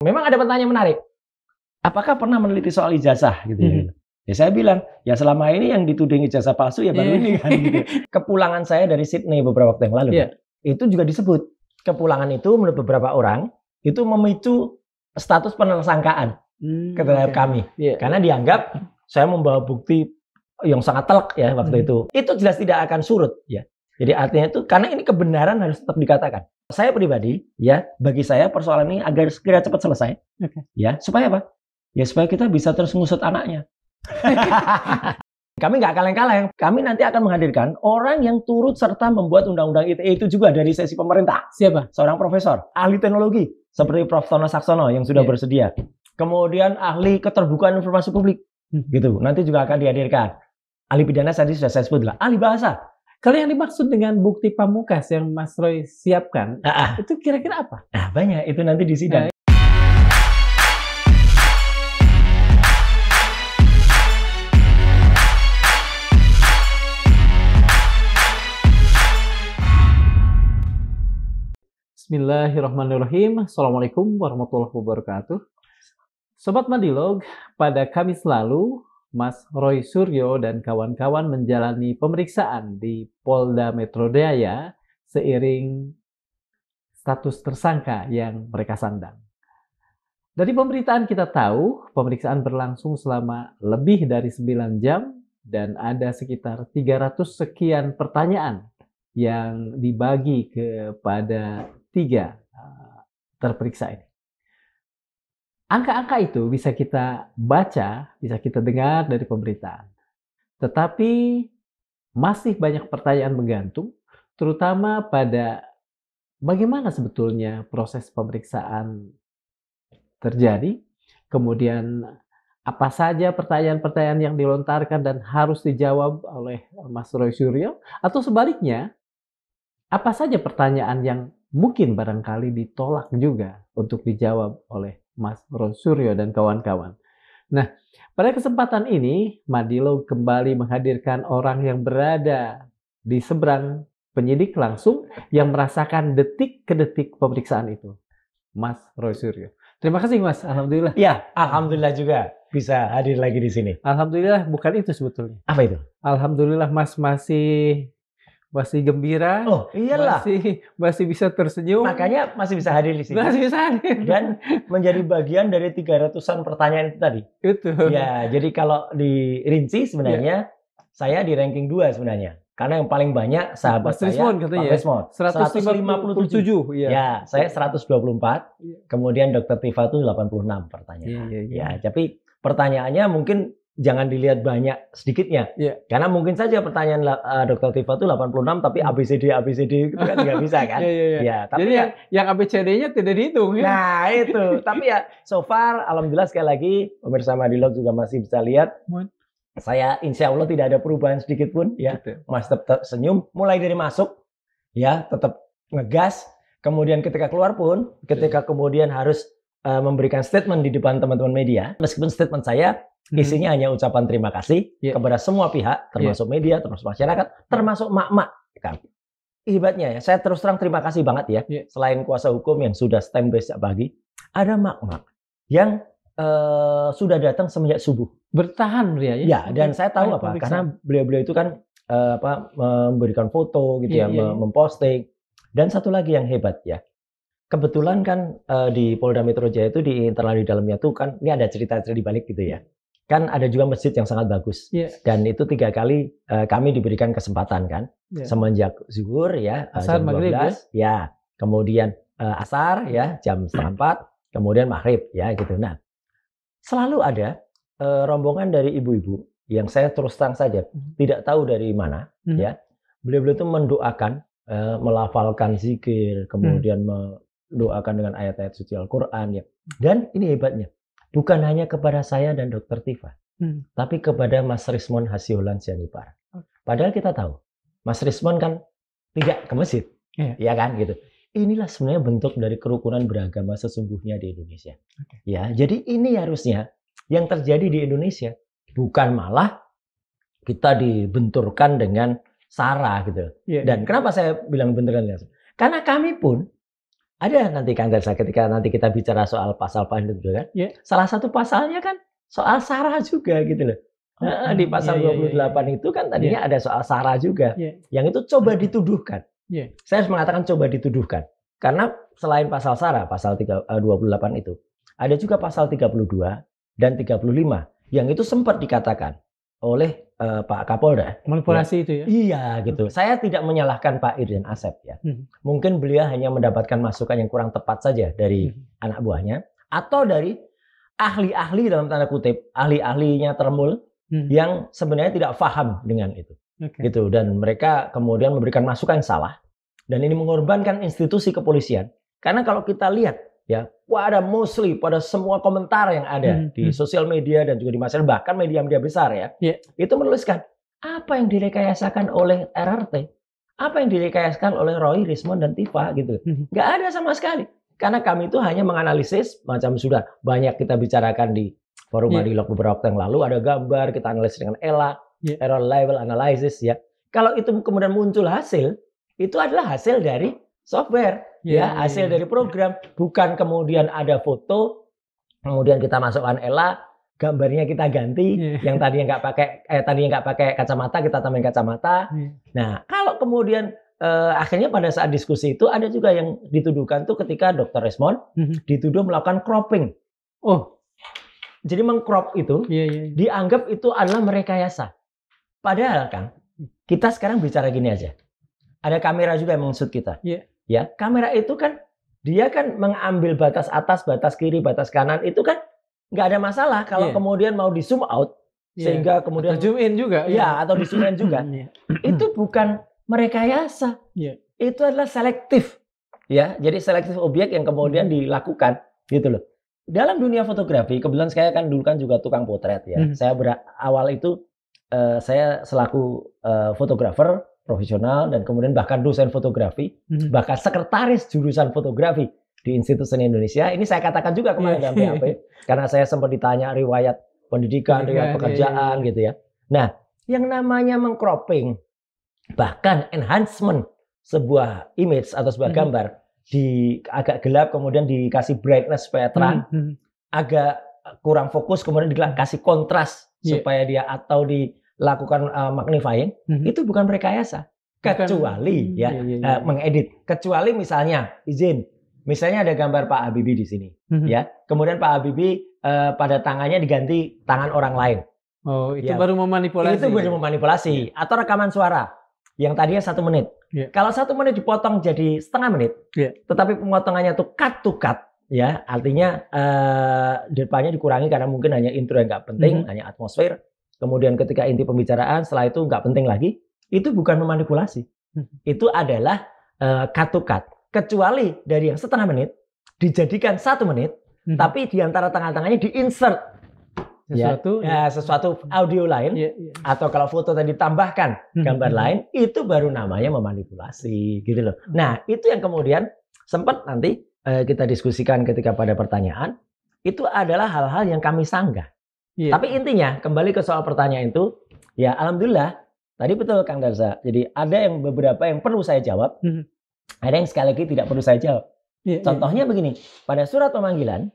Memang ada pertanyaan menarik. Apakah pernah meneliti soal ijazah gitu ya? Ya saya bilang, ya selama ini yang dituding ijazah palsu ya baru ini kan gitu. Kepulangan saya dari Sydney beberapa waktu yang lalu kan, itu juga disebut. Kepulangan itu menurut beberapa orang itu memicu status penersangkaan ke terhadap kami. Karena dianggap saya membawa bukti yang sangat telak ya waktu itu. Itu jelas tidak akan surut ya. Jadi artinya itu karena ini kebenaran harus tetap dikatakan. Saya pribadi ya, bagi saya persoalan ini agar segera cepat selesai. Ya, supaya apa? Ya supaya kita bisa terus ngusut anaknya. Kami nggak kaleng-kaleng. Kami nanti akan menghadirkan orang yang turut serta membuat undang-undang ITE itu juga dari sesi pemerintah. Siapa? Seorang profesor, ahli teknologi seperti Prof. Tono Saksono yang sudah bersedia. Kemudian ahli keterbukaan informasi publik, gitu. Nanti juga akan dihadirkan. Ahli pidana tadi sudah saya sebut lah. Ahli bahasa. Kalau yang dimaksud dengan bukti pamungkas yang Mas Roy siapkan, itu kira-kira apa? Banyak. Itu nanti di sidang. Bismillahirrahmanirrahim. Assalamualaikum warahmatullahi wabarakatuh. Sobat Madilog, pada Kamis lalu, Mas Roy Suryo dan kawan-kawan menjalani pemeriksaan di Polda Metro Jaya seiring status tersangka yang mereka sandang. Dari pemberitaan kita tahu, pemeriksaan berlangsung selama lebih dari 9 jam dan ada sekitar 300 sekian pertanyaan yang dibagi kepada 3 terperiksa ini. Angka-angka itu bisa kita baca, bisa kita dengar dari pemberitaan. Tetapi masih banyak pertanyaan menggantung, terutama pada bagaimana sebetulnya proses pemeriksaan terjadi, kemudian apa saja pertanyaan-pertanyaan yang dilontarkan dan harus dijawab oleh Mas Roy Suryo, atau sebaliknya, apa saja pertanyaan yang mungkin barangkali ditolak juga untuk dijawab oleh Mas Roy Suryo dan kawan-kawan. Nah, pada kesempatan ini, Madilog kembali menghadirkan orang yang berada di seberang penyidik langsung yang merasakan detik ke detik pemeriksaan itu. Mas Roy Suryo. Terima kasih Mas, alhamdulillah. Ya, alhamdulillah juga bisa hadir lagi di sini. Alhamdulillah bukan itu sebetulnya. Apa itu? Alhamdulillah Mas masih gembira, iyalah, masih bisa tersenyum. Makanya masih bisa hadir di sini. Masih bisa hadir. Dan menjadi bagian dari 300-an pertanyaan itu tadi. Itu. Ya, jadi kalau dirinci sebenarnya saya di ranking 2 sebenarnya. Karena yang paling banyak sahabat Mas Rismon, katanya, Pak Rismon, 157. Ya, saya 124. Kemudian Dr. Tifa itu 86 pertanyaan. Ya, tapi pertanyaannya mungkin jangan dilihat banyak sedikitnya. Karena mungkin saja pertanyaan Dr. Tifa itu 86 tapi ABCD itu kan nggak bisa kan. Ya, tapi jadi yang ABCD-nya tidak dihitung ya. Nah, itu. Tapi ya so far alhamdulillah sekali lagi pemirsa Madilog juga masih bisa lihat. Saya insya Allah tidak ada perubahan sedikit pun ya. Mas tetap senyum mulai dari masuk ya, tetap ngegas. Kemudian ketika keluar pun, ketika kemudian harus memberikan statement di depan teman-teman media, meskipun statement saya isinya hanya ucapan terima kasih kepada semua pihak, termasuk media, termasuk masyarakat, termasuk mak-mak. Hebatnya ya, saya terus terang terima kasih banget ya. Selain kuasa hukum yang sudah standby sejak pagi, ada mak-mak yang sudah datang semenjak subuh. Bertahan beliau ya. Ya, dan saya tahu apa? Karena beliau-beliau itu kan memberikan foto gitu memposting. Dan satu lagi yang hebat ya. Kebetulan kan di Polda Metro Jaya itu di internal di dalamnya tuh kan ini ada cerita-cerita di balik gitu ya. Kan ada juga masjid yang sangat bagus. Dan itu 3 kali kami diberikan kesempatan kan. Semenjak zuhur ya, asar, jam 12 maghrib, ya. Kemudian asar ya jam 3:30, kemudian maghrib ya gitu. Nah, selalu ada rombongan dari ibu-ibu yang saya terus terang saja tidak tahu dari mana ya. Beliau-beliau itu mendoakan, melafalkan zikir, kemudian mendoakan dengan ayat-ayat suci Al-Qur'an ya. Dan ini hebatnya, bukan hanya kepada saya dan Dr. Tifa, tapi kepada Mas Rismon Hasyolan Sianipar. Padahal kita tahu, Mas Rismon kan tidak ke masjid, ya kan gitu. Inilah sebenarnya bentuk dari kerukunan beragama sesungguhnya di Indonesia. Ya, jadi ini harusnya yang terjadi di Indonesia, bukan malah kita dibenturkan dengan SARA gitu. Dan kenapa saya bilang benturkan dengan SARA? Karena kami pun Ada nanti Kang Darsa ketika nanti kita bicara soal pasal itu kan. Ya. Salah satu pasalnya kan soal sara juga gitu loh. Di pasal 28 itu kan tadinya ada soal sara juga. Yang itu coba dituduhkan. Saya harus mengatakan coba dituduhkan. Karena selain pasal sara, pasal 28 itu, ada juga pasal 32 dan 35 yang itu sempat dikatakan oleh Pak Kapolda. Manipulasi itu ya? Iya gitu. Saya tidak menyalahkan Pak Irjen Asep ya. Mungkin beliau hanya mendapatkan masukan yang kurang tepat saja dari anak buahnya. Atau dari ahli-ahli dalam tanda kutip, ahli-ahlinya Termul yang sebenarnya tidak paham dengan itu. Gitu. Dan mereka kemudian memberikan masukan yang salah. Dan ini mengorbankan institusi kepolisian. Karena kalau kita lihat ya, pada mostly pada semua komentar yang ada di sosial media dan juga di masyarakat, bahkan media-media besar ya, itu menuliskan apa yang direkayasakan oleh RRT, apa yang direkayasakan oleh Roy, Rismond dan Tifa gitu. Nggak ada sama sekali. Karena kami itu hanya menganalisis, macam sudah banyak kita bicarakan di forum Adilog beberapa waktu yang lalu, ada gambar, kita analisis dengan ELA, error level analysis ya. Kalau itu kemudian muncul hasil, itu adalah hasil dari software, hasil dari program, bukan kemudian ada foto, kemudian kita masukkan ELA, gambarnya kita ganti, yang tadinya nggak pakai kacamata kita tambahin kacamata. Nah, kalau kemudian akhirnya pada saat diskusi itu ada juga yang dituduhkan tuh ketika Dr. Rismond dituduh melakukan cropping. Jadi mengcrop itu dianggap itu adalah merekayasa. Padahal Kang, kita sekarang bicara gini aja. Ada kamera juga yang meng-shoot kita. Ya, kamera itu kan dia kan mengambil batas atas, batas kiri, batas kanan itu kan nggak ada masalah kalau kemudian mau di zoom out sehingga kemudian atau zoom in juga. Atau di zoom in juga. Itu bukan merekayasa. Itu adalah selektif. Ya, jadi selektif objek yang kemudian dilakukan gitu loh. Dalam dunia fotografi, kebetulan saya kan dulu kan juga tukang potret ya. Saya awal itu saya selaku fotografer profesional dan kemudian bahkan dosen fotografi, bahkan sekretaris jurusan fotografi di Institut Seni Indonesia. Ini saya katakan juga kemarin dalam PAP karena saya sempat ditanya riwayat pendidikan, riwayat pekerjaan gitu ya. Nah, yang namanya mengcropping, bahkan enhancement sebuah image atau sebuah gambar di agak gelap kemudian dikasih brightness supaya terang, agak kurang fokus kemudian dikasih kontras supaya dia atau dilakukan magnifying, itu bukan merekayasa. Kecuali mengedit. Kecuali misalnya misalnya ada gambar Pak Habibie di sini, ya. Kemudian Pak Habibie pada tangannya diganti tangan orang lain. Itu baru memanipulasi. Itu baru memanipulasi. Atau rekaman suara yang tadinya 1 menit. Kalau 1 menit dipotong jadi setengah menit, tetapi pemotongannya tuh cut to cut, ya, artinya depannya dikurangi karena mungkin hanya intro yang nggak penting, hanya atmosfer. Kemudian ketika inti pembicaraan, setelah itu nggak penting lagi, itu bukan memanipulasi. Itu adalah cut to cut. Kecuali dari yang setengah menit, dijadikan 1 menit, tapi di antara tengah-tengahnya di-insert sesuatu audio lain, atau kalau foto tadi ditambahkan gambar lain, itu baru namanya memanipulasi, gitu loh. Nah, itu yang kemudian sempat nanti kita diskusikan ketika pada pertanyaan, itu adalah hal-hal yang kami sanggah. Tapi intinya kembali ke soal pertanyaan itu, ya alhamdulillah tadi betul Kang Darsa. Jadi ada yang beberapa yang perlu saya jawab, ada yang sekali lagi tidak perlu saya jawab. Contohnya begini, pada surat pemanggilan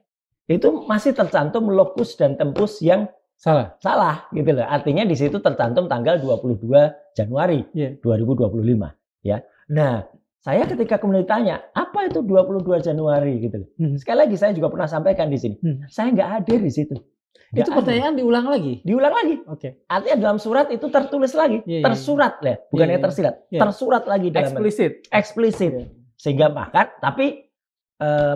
itu masih tercantum lokus dan tempus yang salah gitu loh. Artinya di situ tercantum tanggal 22 Januari 2025 ya. Nah, saya ketika kemudian ditanya, apa itu 22 Januari gitu loh. Sekali lagi saya juga pernah sampaikan di sini. Saya nggak hadir di situ. Itu pertanyaan diulang lagi? Diulang lagi. Artinya dalam surat itu tertulis lagi. Tersurat lah. Bukannya tersirat. Tersurat lagi dalam. Eksplisit. Sehingga bahkan, tapi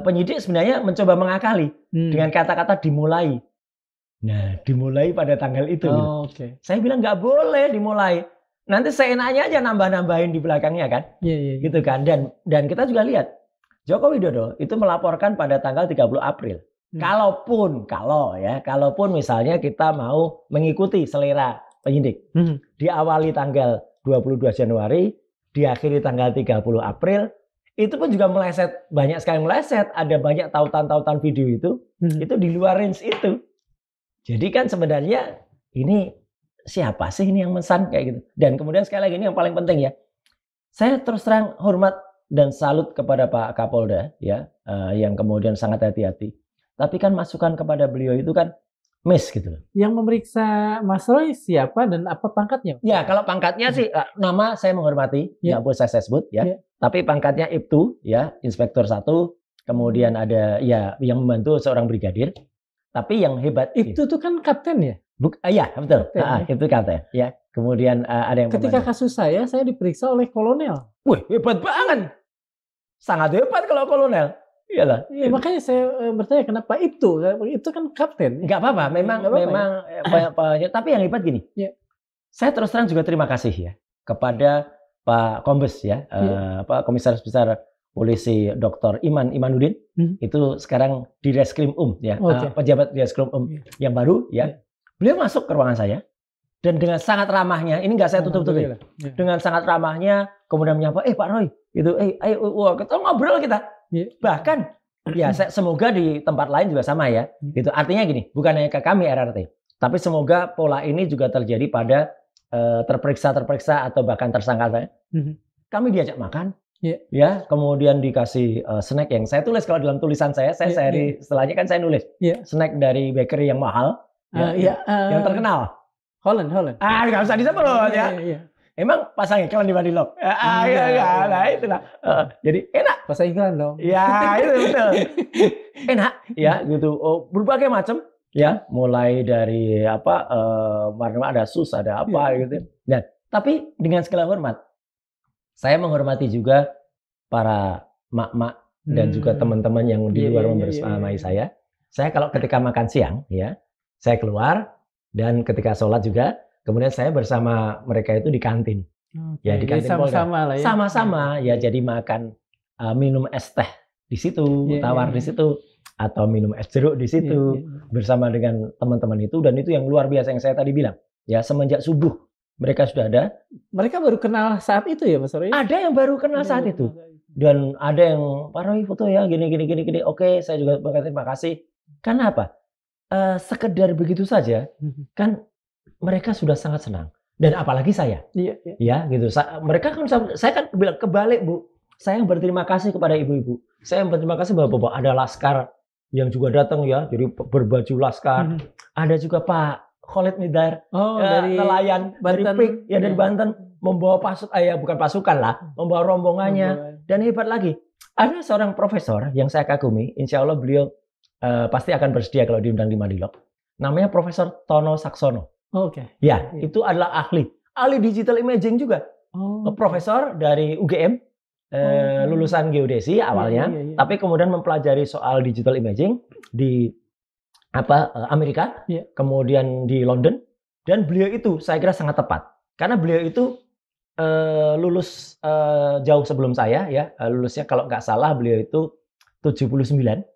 penyidik sebenarnya mencoba mengakali. Dengan kata-kata dimulai. Nah, dimulai pada tanggal itu. Saya bilang nggak boleh dimulai. Nanti seenaknya aja nambah-nambahin di belakangnya kan. Gitu kan. Dan kita juga lihat. Joko Widodo itu melaporkan pada tanggal 30 April. Kalaupun misalnya kita mau mengikuti selera penyidik, diawali tanggal 22 Januari, diakhiri tanggal 30 April, itu pun juga meleset, banyak sekali meleset, ada banyak tautan-tautan video itu di luar range itu. Jadi kan sebenarnya ini siapa sih ini yang mesan kayak gitu. Dan kemudian sekali lagi ini yang paling penting ya, saya terus terang hormat dan salut kepada Pak Kapolda ya, yang kemudian sangat hati-hati. Tapi kan masukan kepada beliau itu kan miss gitu. Yang memeriksa Mas Roy siapa dan apa pangkatnya? Ya, kalau pangkatnya sih nama saya menghormati, nggak boleh saya sebut ya. Tapi pangkatnya Ibtu ya, Inspektur 1. Kemudian ada ya yang membantu seorang brigadir. Tapi yang hebat Ibtu itu kan kapten ya? Iya, betul. Itu kapten ya. Kemudian ada yang ketika pembantu. kasus saya diperiksa oleh kolonel. Wih, hebat banget. Sangat hebat kalau kolonel. Iyalah. Ya, makanya saya bertanya kenapa Ibtu? Itu kan kapten. Enggak apa-apa, memang tapi yang hebat gini. Ya. Saya terus terang juga terima kasih ya kepada Pak Kombes ya, Pak Komisaris Besar Polisi Dr. Imanuddin. Itu sekarang di Reskrim ya, pejabat di Reskrim yang baru ya. Beliau masuk ke ruangan saya dan dengan sangat ramahnya, ini enggak saya tutup-tutupin. Dengan sangat ramahnya kemudian menyapa, Pak Roy, gitu, ayo kita ngobrol kita. Bahkan ya semoga di tempat lain juga sama ya. Gitu. Artinya gini, bukan hanya ke kami RRT, tapi semoga pola ini juga terjadi pada terperiksa atau bahkan tersangka saya. Kami diajak makan, ya, kemudian dikasih snack yang saya tulis kalau dalam tulisan saya sehari setelahnya kan saya nulis snack dari bakery yang mahal, yang terkenal. Holland. Nggak usah disebut ya. Emang pasang iklan di Badilog? Nah itulah. Jadi enak. Pasang iklan dong. Ya itu betul. Enak ya gitu. Berbagai macam ya. Mulai dari warna ada sus ada apa gitu. Nah tapi dengan segala hormat, saya menghormati juga para mak-mak dan juga teman-teman yang di luar membersamai saya. Saya kalau ketika makan siang ya, saya keluar dan ketika sholat juga. Kemudian saya bersama mereka itu di kantin. Ya di kantin sama-sama lah ya. Sama-sama ya jadi makan minum es teh di situ, tawar di situ atau minum es jeruk di situ bersama dengan teman-teman itu dan itu yang luar biasa yang saya tadi bilang. Ya semenjak subuh mereka sudah ada. Mereka baru kenal saat itu ya Mas Roy? Ada yang baru kenal saat itu. Dan ada yang Pak Roy foto ya gini. Oke, saya juga terima kasih. Karena apa? Sekedar begitu saja kan mereka sudah sangat senang dan apalagi saya, ya gitu. Mereka kan saya kan bilang kebalik Bu, saya yang berterima kasih kepada ibu-ibu, saya yang berterima kasih bahwa ada laskar yang juga datang ya, jadi berbaju laskar. Ada juga Pak Khalid Nidar, dari nelayan Banten, dari PIK, ya dari Banten, membawa bukan pasukan lah, membawa rombongannya dan hebat lagi. Ada seorang profesor yang saya kagumi, insya Allah beliau pasti akan bersedia kalau diundang di Madilog. Namanya Profesor Tono Saksono. Ya, itu adalah ahli digital imaging juga. Profesor dari UGM, lulusan geodesi awalnya, tapi kemudian mempelajari soal digital imaging di Amerika, kemudian di London, dan beliau itu saya kira sangat tepat karena beliau itu lulus jauh sebelum saya ya, lulusnya kalau nggak salah beliau itu 79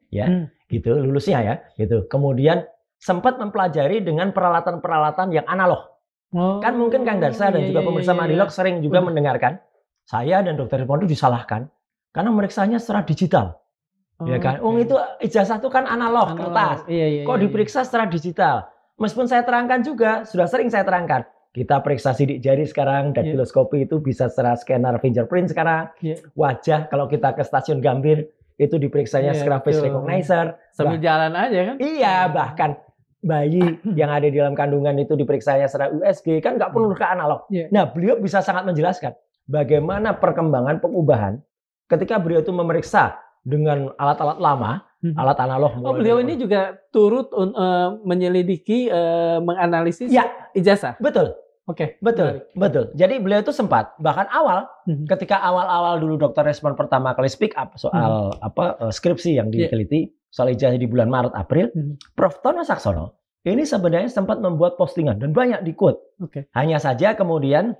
ya, gitu lulusnya ya, gitu. Kemudian sempat mempelajari dengan peralatan-peralatan yang analog. Kan mungkin Kang Darsa dan juga pemirsa Madilog sering juga mendengarkan saya dan Dr. Ridwan itu disalahkan karena meriksanya secara digital. Ya kan? Itu ijazah itu kan analog, kertas. Kok diperiksa secara digital? Meskipun saya terangkan juga, sudah sering saya terangkan. Kita periksa sidik jari sekarang, daktiloskopi itu bisa secara scanner fingerprint sekarang. Wajah kalau kita ke stasiun Gambir itu diperiksanya secara face recognizer. Sambil jalan aja kan? Iya, bahkan bayi yang ada di dalam kandungan itu diperiksanya secara USG kan nggak perlu ke analog. Nah, beliau bisa sangat menjelaskan bagaimana perkembangan pengubahan ketika beliau itu memeriksa dengan alat-alat lama, alat analog. Beliau ini juga turut menyelidiki, menganalisis ijazah. Betul. Betul. Jadi beliau itu sempat bahkan ketika awal-awal dulu Dr. Resmond pertama kali speak up soal skripsi yang diteliti soal ijazah di bulan Maret April, Prof. Tono Saksono ini sebenarnya sempat membuat postingan dan banyak di-quote. Hanya saja kemudian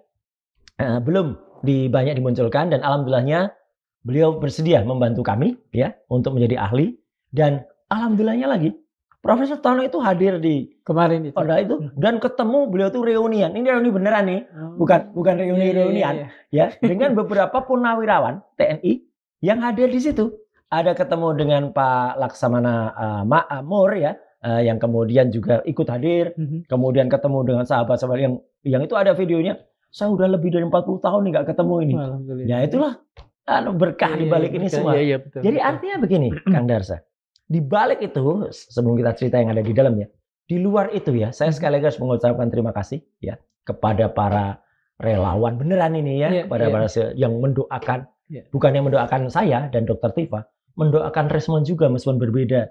belum banyak dimunculkan dan alhamdulillahnya beliau bersedia membantu kami ya untuk menjadi ahli dan alhamdulillahnya lagi Profesor Tono itu hadir di kemarin itu dan ketemu beliau tuh reunian. Ini reuni beneran nih, bukan reunian ya dengan beberapa purnawirawan TNI yang hadir di situ. Ada ketemu dengan Pak Laksamana Ma'amur ya, yang kemudian juga ikut hadir. Kemudian ketemu dengan sahabat-sahabat yang itu ada videonya. Saya udah lebih dari 40 tahun nih nggak ketemu ini. Ya itulah berkah di balik ini semua. Iya, betul, Jadi betul. artinya begini, Kang Darsa. Di balik itu, sebelum kita cerita yang ada di dalamnya, di luar itu ya, saya sekali lagi harus mengucapkan terima kasih ya kepada para relawan beneran ini ya, kepada para yang mendoakan, bukan yang mendoakan saya dan Dokter Tifa, mendoakan Resmond juga meskipun berbeda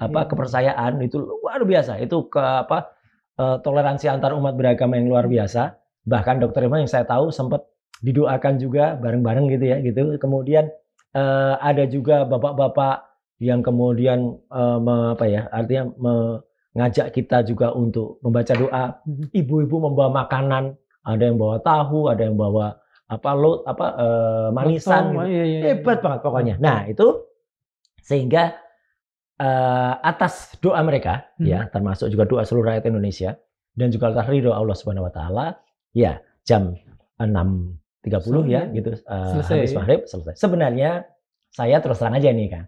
kepercayaan itu luar biasa. Itu toleransi antar umat beragama yang luar biasa. Bahkan Dokter Tifa yang saya tahu sempat didoakan juga bareng-bareng gitu ya gitu. Kemudian ada juga bapak-bapak yang kemudian artinya mengajak kita juga untuk membaca doa. Ibu-ibu membawa makanan, ada yang bawa tahu, ada yang bawa manisan gitu. Hebat banget pokoknya. Nah, itu sehingga atas doa mereka ya, termasuk juga doa seluruh rakyat Indonesia dan juga atas ridho Allah Subhanahu wa taala, ya jam 6.30 ya gitu habis maghrib selesai. Sebenarnya saya terus terang aja nih Kang.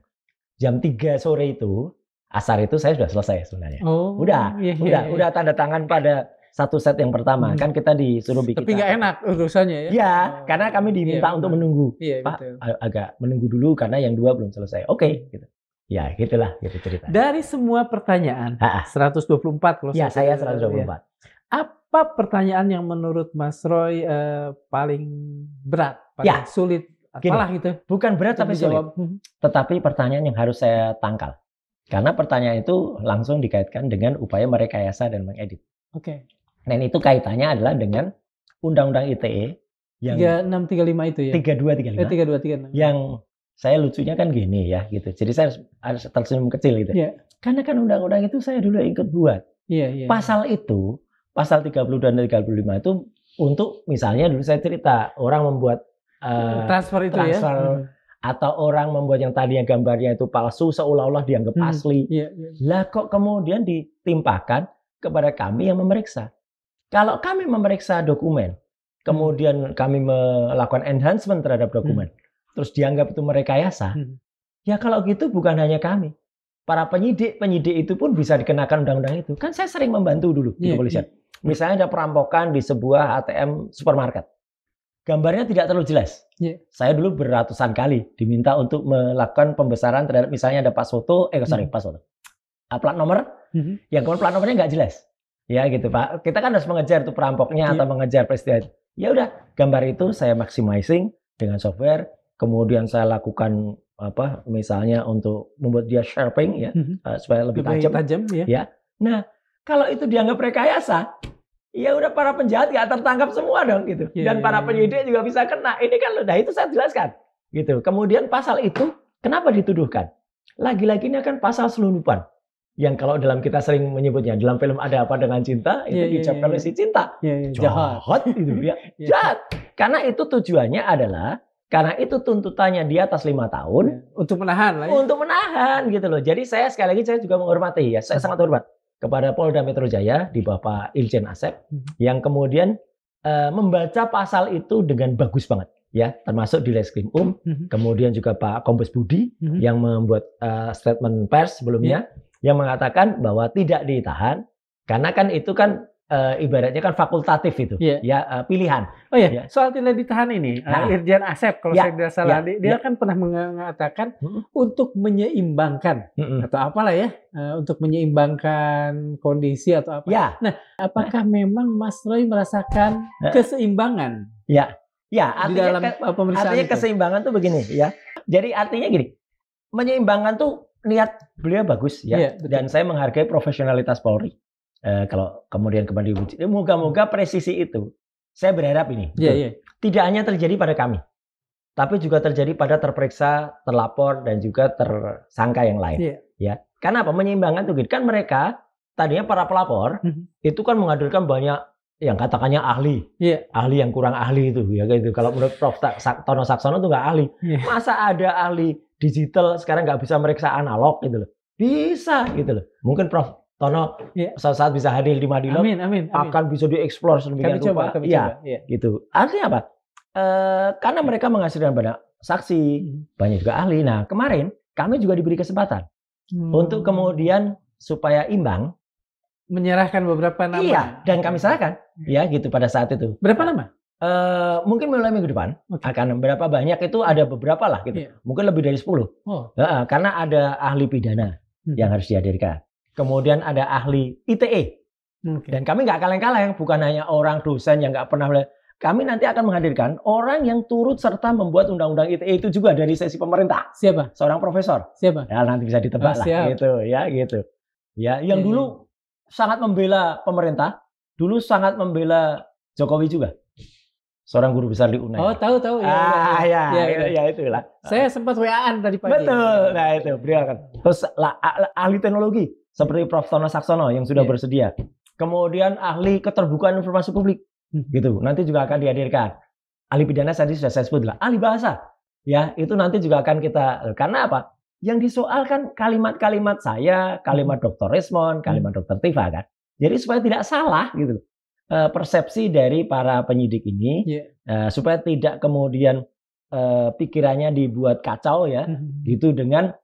Jam 3 sore itu, asar itu saya sudah selesai sebenarnya. Udah tanda tangan pada satu set yang pertama. Kan kita disuruh bikin. Tapi nggak enak urusannya ya? Iya, karena kami diminta untuk menunggu. Pak, agak menunggu dulu karena yang 2 belum selesai. Oke, gitu. Ya, gitulah gitu cerita. Dari semua pertanyaan, 124 kalau ya, saya 124. Apa pertanyaan yang menurut Mas Roy paling berat, paling sulit? Apalah gitu. Bukan berat tapi sulit. Tetapi pertanyaan yang harus saya tangkal. Karena pertanyaan itu langsung dikaitkan dengan upaya merekayasa dan mengedit. Oke. Dan itu kaitannya adalah dengan Undang-Undang ITE yang 3635 itu ya. 3235. Yang saya lucunya kan gini ya gitu. Jadi saya harus tersenyum kecil gitu. Karena kan undang-undang itu saya dulu ikut buat. Pasal itu, pasal 30 dan 35 itu untuk misalnya dulu saya cerita orang membuat transfer atau orang membuat yang tadinya gambarnya itu palsu seolah-olah dianggap asli. Lah kok kemudian ditimpakan kepada kami yang memeriksa. Kalau kami memeriksa dokumen, kemudian kami melakukan enhancement terhadap dokumen, terus dianggap itu merekayasa, ya kalau gitu bukan hanya kami. Para penyidik itu pun bisa dikenakan undang-undang itu. Kan saya sering membantu dulu di kepolisian. Misalnya ada perampokan di sebuah ATM supermarket. Gambarnya tidak terlalu jelas. Saya dulu beratusan kali diminta untuk melakukan pembesaran terhadap misalnya ada pas foto, plat nomor, yang kemudian plat nomornya nggak jelas. Ya gitu Pak. Kita kan harus mengejar tuh perampoknya atau mengejar peristiwa. Ya udah, gambar itu saya maximizing dengan software, kemudian saya lakukan misalnya untuk membuat dia sharpening ya, supaya lebih tajam ya. Nah, kalau itu dianggap rekayasa, ya udah para penjahat nggak tertangkap semua dong gitu. Dan para penyidik juga bisa kena. Ini kan udah itu saya jelaskan gitu. Kemudian pasal itu kenapa dituduhkan? Lagi-lagi ini kan pasal selundupan. Yang kalau dalam kita sering menyebutnya dalam film Ada Apa Dengan Cinta itu diucapkan oleh si cinta. Jahat itu ya. Jahat. Karena itu tujuannya adalah karena itu tuntutannya di atas 5 tahun untuk menahan lah ya. Untuk menahan gitu loh. Jadi saya sekali lagi saya juga menghormati ya. Saya sangat hormat kepada Polda Metro Jaya di Bapak Irjen Asep yang kemudian membaca pasal itu dengan bagus banget ya, termasuk di Reskrim kemudian juga Pak Kombes Budi yang membuat statement pers sebelumnya yang mengatakan bahwa tidak ditahan karena kan itu kan ibaratnya kan fakultatif itu ya pilihan. Oh ya, soal tidak ditahan ini Irjen Asep kalau saya tidak salah dia kan pernah mengatakan untuk menyeimbangkan atau apalah ya untuk menyeimbangkan kondisi atau apa. Nah, apakah memang Mas Roy merasakan keseimbangan? Ya, artinya di dalam pemeriksaan artinya itu? Keseimbangan tuh begini ya. Jadi artinya gini, menyeimbangkan tuh niat beliau bagus ya, dan saya menghargai profesionalitas Polri. Kalau kemudian kembali diuji, moga-moga presisi itu, saya berharap ini tidak hanya terjadi pada kami, tapi juga terjadi pada terperiksa, terlapor dan juga tersangka yang lain. Ya, karena apa? Menyeimbangkan tuh, kan mereka tadinya para pelapor itu kan menghadirkan banyak yang katakannya ahli, ahli yang kurang ahli itu, ya gitu. Kalau menurut Prof. Tono Saksono itu nggak ahli. Masa ada ahli digital sekarang nggak bisa meriksa analog gitu loh? Bisa gitu loh. Mungkin Prof. Tono suatu saat bisa hadir di Madilog, akan bisa dieksplor sedemikian rupa. Iya, gitu. Artinya apa? Karena mereka menghasilkan banyak saksi, banyak juga ahli. Nah, kemarin kami juga diberi kesempatan untuk kemudian supaya imbang, menyerahkan beberapa nama. Iya, dan kami serahkan, ya gitu pada saat itu. Berapa nama? Mungkin mulai minggu depan akan berapa banyak itu ada beberapa lah gitu. Mungkin lebih dari 10. Karena ada ahli pidana yang harus dihadirkan. Kemudian ada ahli ITE. Dan kami nggak kaleng-kaleng, bukan hanya orang dosen yang nggak pernah. Kami nanti akan menghadirkan orang yang turut serta membuat undang-undang ITE itu juga dari sisi pemerintah. Siapa? Seorang profesor. Siapa? Ya nanti bisa ditebak lah gitu ya gitu. Ya yang dulu sangat membela pemerintah, dulu sangat membela Jokowi juga. Seorang guru besar di UNAI. Oh, tahu. Ya itulah. Saya sempat WA-an tadi pagi. Betul. Nah, itu beliau kan. Terus ahli teknologi seperti Prof. Tono Saksono yang sudah bersedia. Kemudian ahli keterbukaan informasi publik. Gitu. Nanti juga akan dihadirkan. Ahli pidana tadi sudah saya sebut lah. Ahli bahasa. Ya, itu nanti juga akan kita, karena apa? Yang disoalkan kalimat-kalimat saya, kalimat Dr. Resmond, kalimat Dr. Tifa kan. Jadi supaya tidak salah gitu. Persepsi dari para penyidik ini supaya tidak kemudian pikirannya dibuat kacau ya gitu dengan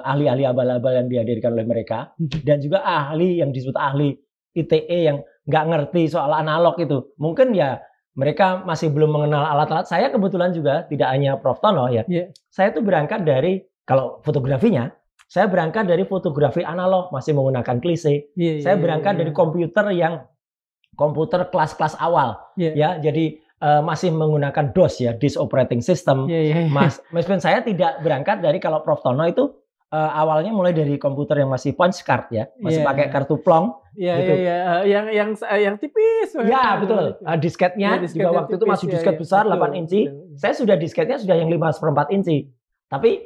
ahli-ahli abal-abal yang dihadirkan oleh mereka dan juga ahli yang disebut ahli ITE yang nggak ngerti soal analog itu. Mungkin ya mereka masih belum mengenal alat-alat. Saya kebetulan juga tidak hanya Prof. Tono ya. Saya tuh berangkat dari, kalau fotografinya, saya berangkat dari fotografi analog masih menggunakan klise. Saya berangkat dari komputer kelas-kelas awal. Ya, jadi masih menggunakan DOS ya, Disk Operating System. Meskipun saya tidak berangkat dari, kalau Prof. Tono itu awalnya mulai dari komputer yang masih punch card ya, masih pakai kartu plong. Gitu. Yang tipis. Ya betul. Disketnya juga waktu itu masih disket besar 8 inci. Saya sudah disketnya sudah yang 5/4 inci. Tapi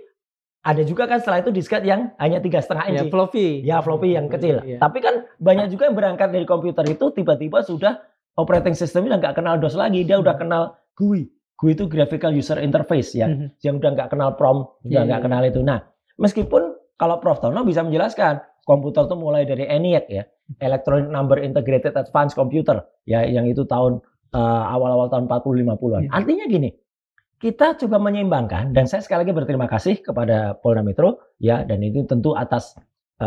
ada juga kan setelah itu disket yang hanya 3,5 inci. Floppy. Ya floppy yang kecil. Tapi kan banyak juga yang berangkat dari komputer itu tiba-tiba sudah operating systemnya nggak kenal DOS lagi, dia udah kenal GUI. GUI itu Graphical User Interface ya, yang udah nggak kenal prompt, udah nggak kenal itu. Nah, meskipun kalau Prof. Tono bisa menjelaskan, komputer itu mulai dari ENIAC ya, Electronic Number Integrated Advanced Computer, ya yang itu tahun awal-awal tahun 40-50-an. Artinya gini, kita coba menyeimbangkan, dan saya sekali lagi berterima kasih kepada Polda Metro ya, dan ini tentu atas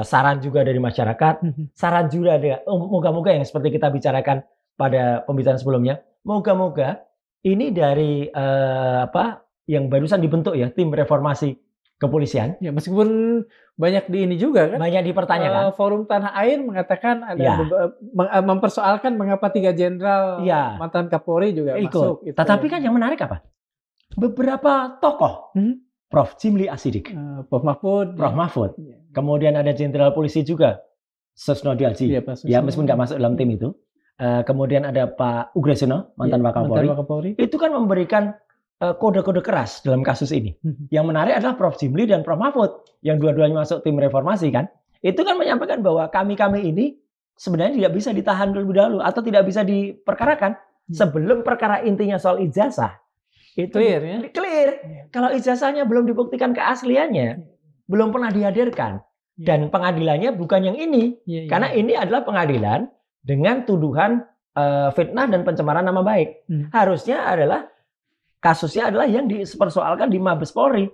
saran juga dari masyarakat, saran juga ada. Moga-moga yang seperti kita bicarakan pada pembicaraan sebelumnya, moga-moga ini dari yang barusan dibentuk ya, tim reformasi kepolisian. Ya, meskipun banyak di ini juga kan. Banyak dipertanyakan. Forum Tanah Air mengatakan ada mempersoalkan mengapa 3 jenderal mantan Kapolri juga masuk. Tetapi kan yang menarik apa? Beberapa tokoh, Prof. Jimli Asidik, Prof. Mahfud. Kemudian ada jenderal polisi juga, Susno Diaji. Ya, meskipun nggak masuk dalam tim itu. Kemudian ada Pak Ugreseno, mantan Wakapolri. Itu kan memberikan kode-kode keras dalam kasus ini. Yang menarik adalah Prof. Jimli dan Prof. Mahfud yang dua-duanya masuk tim reformasi kan. Itu kan menyampaikan bahwa kami ini sebenarnya tidak bisa ditahan terlebih dahulu atau tidak bisa diperkarakan sebelum perkara intinya soal ijazah. Itu clear. Kalau ijazahnya belum dibuktikan keasliannya, belum pernah dihadirkan dan pengadilannya bukan yang ini. Karena ini adalah pengadilan dengan tuduhan fitnah dan pencemaran nama baik. Harusnya adalah kasusnya adalah yang dipersoalkan di Mabes Polri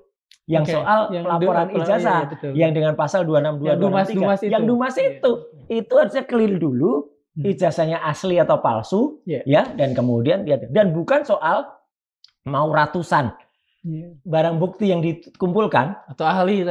yang soal pelaporan ijazah yang dengan pasal 262 yang Dumas itu harusnya clear dulu ijazahnya asli atau palsu ya, dan kemudian dan bukan soal mau ratusan barang bukti yang dikumpulkan atau ahli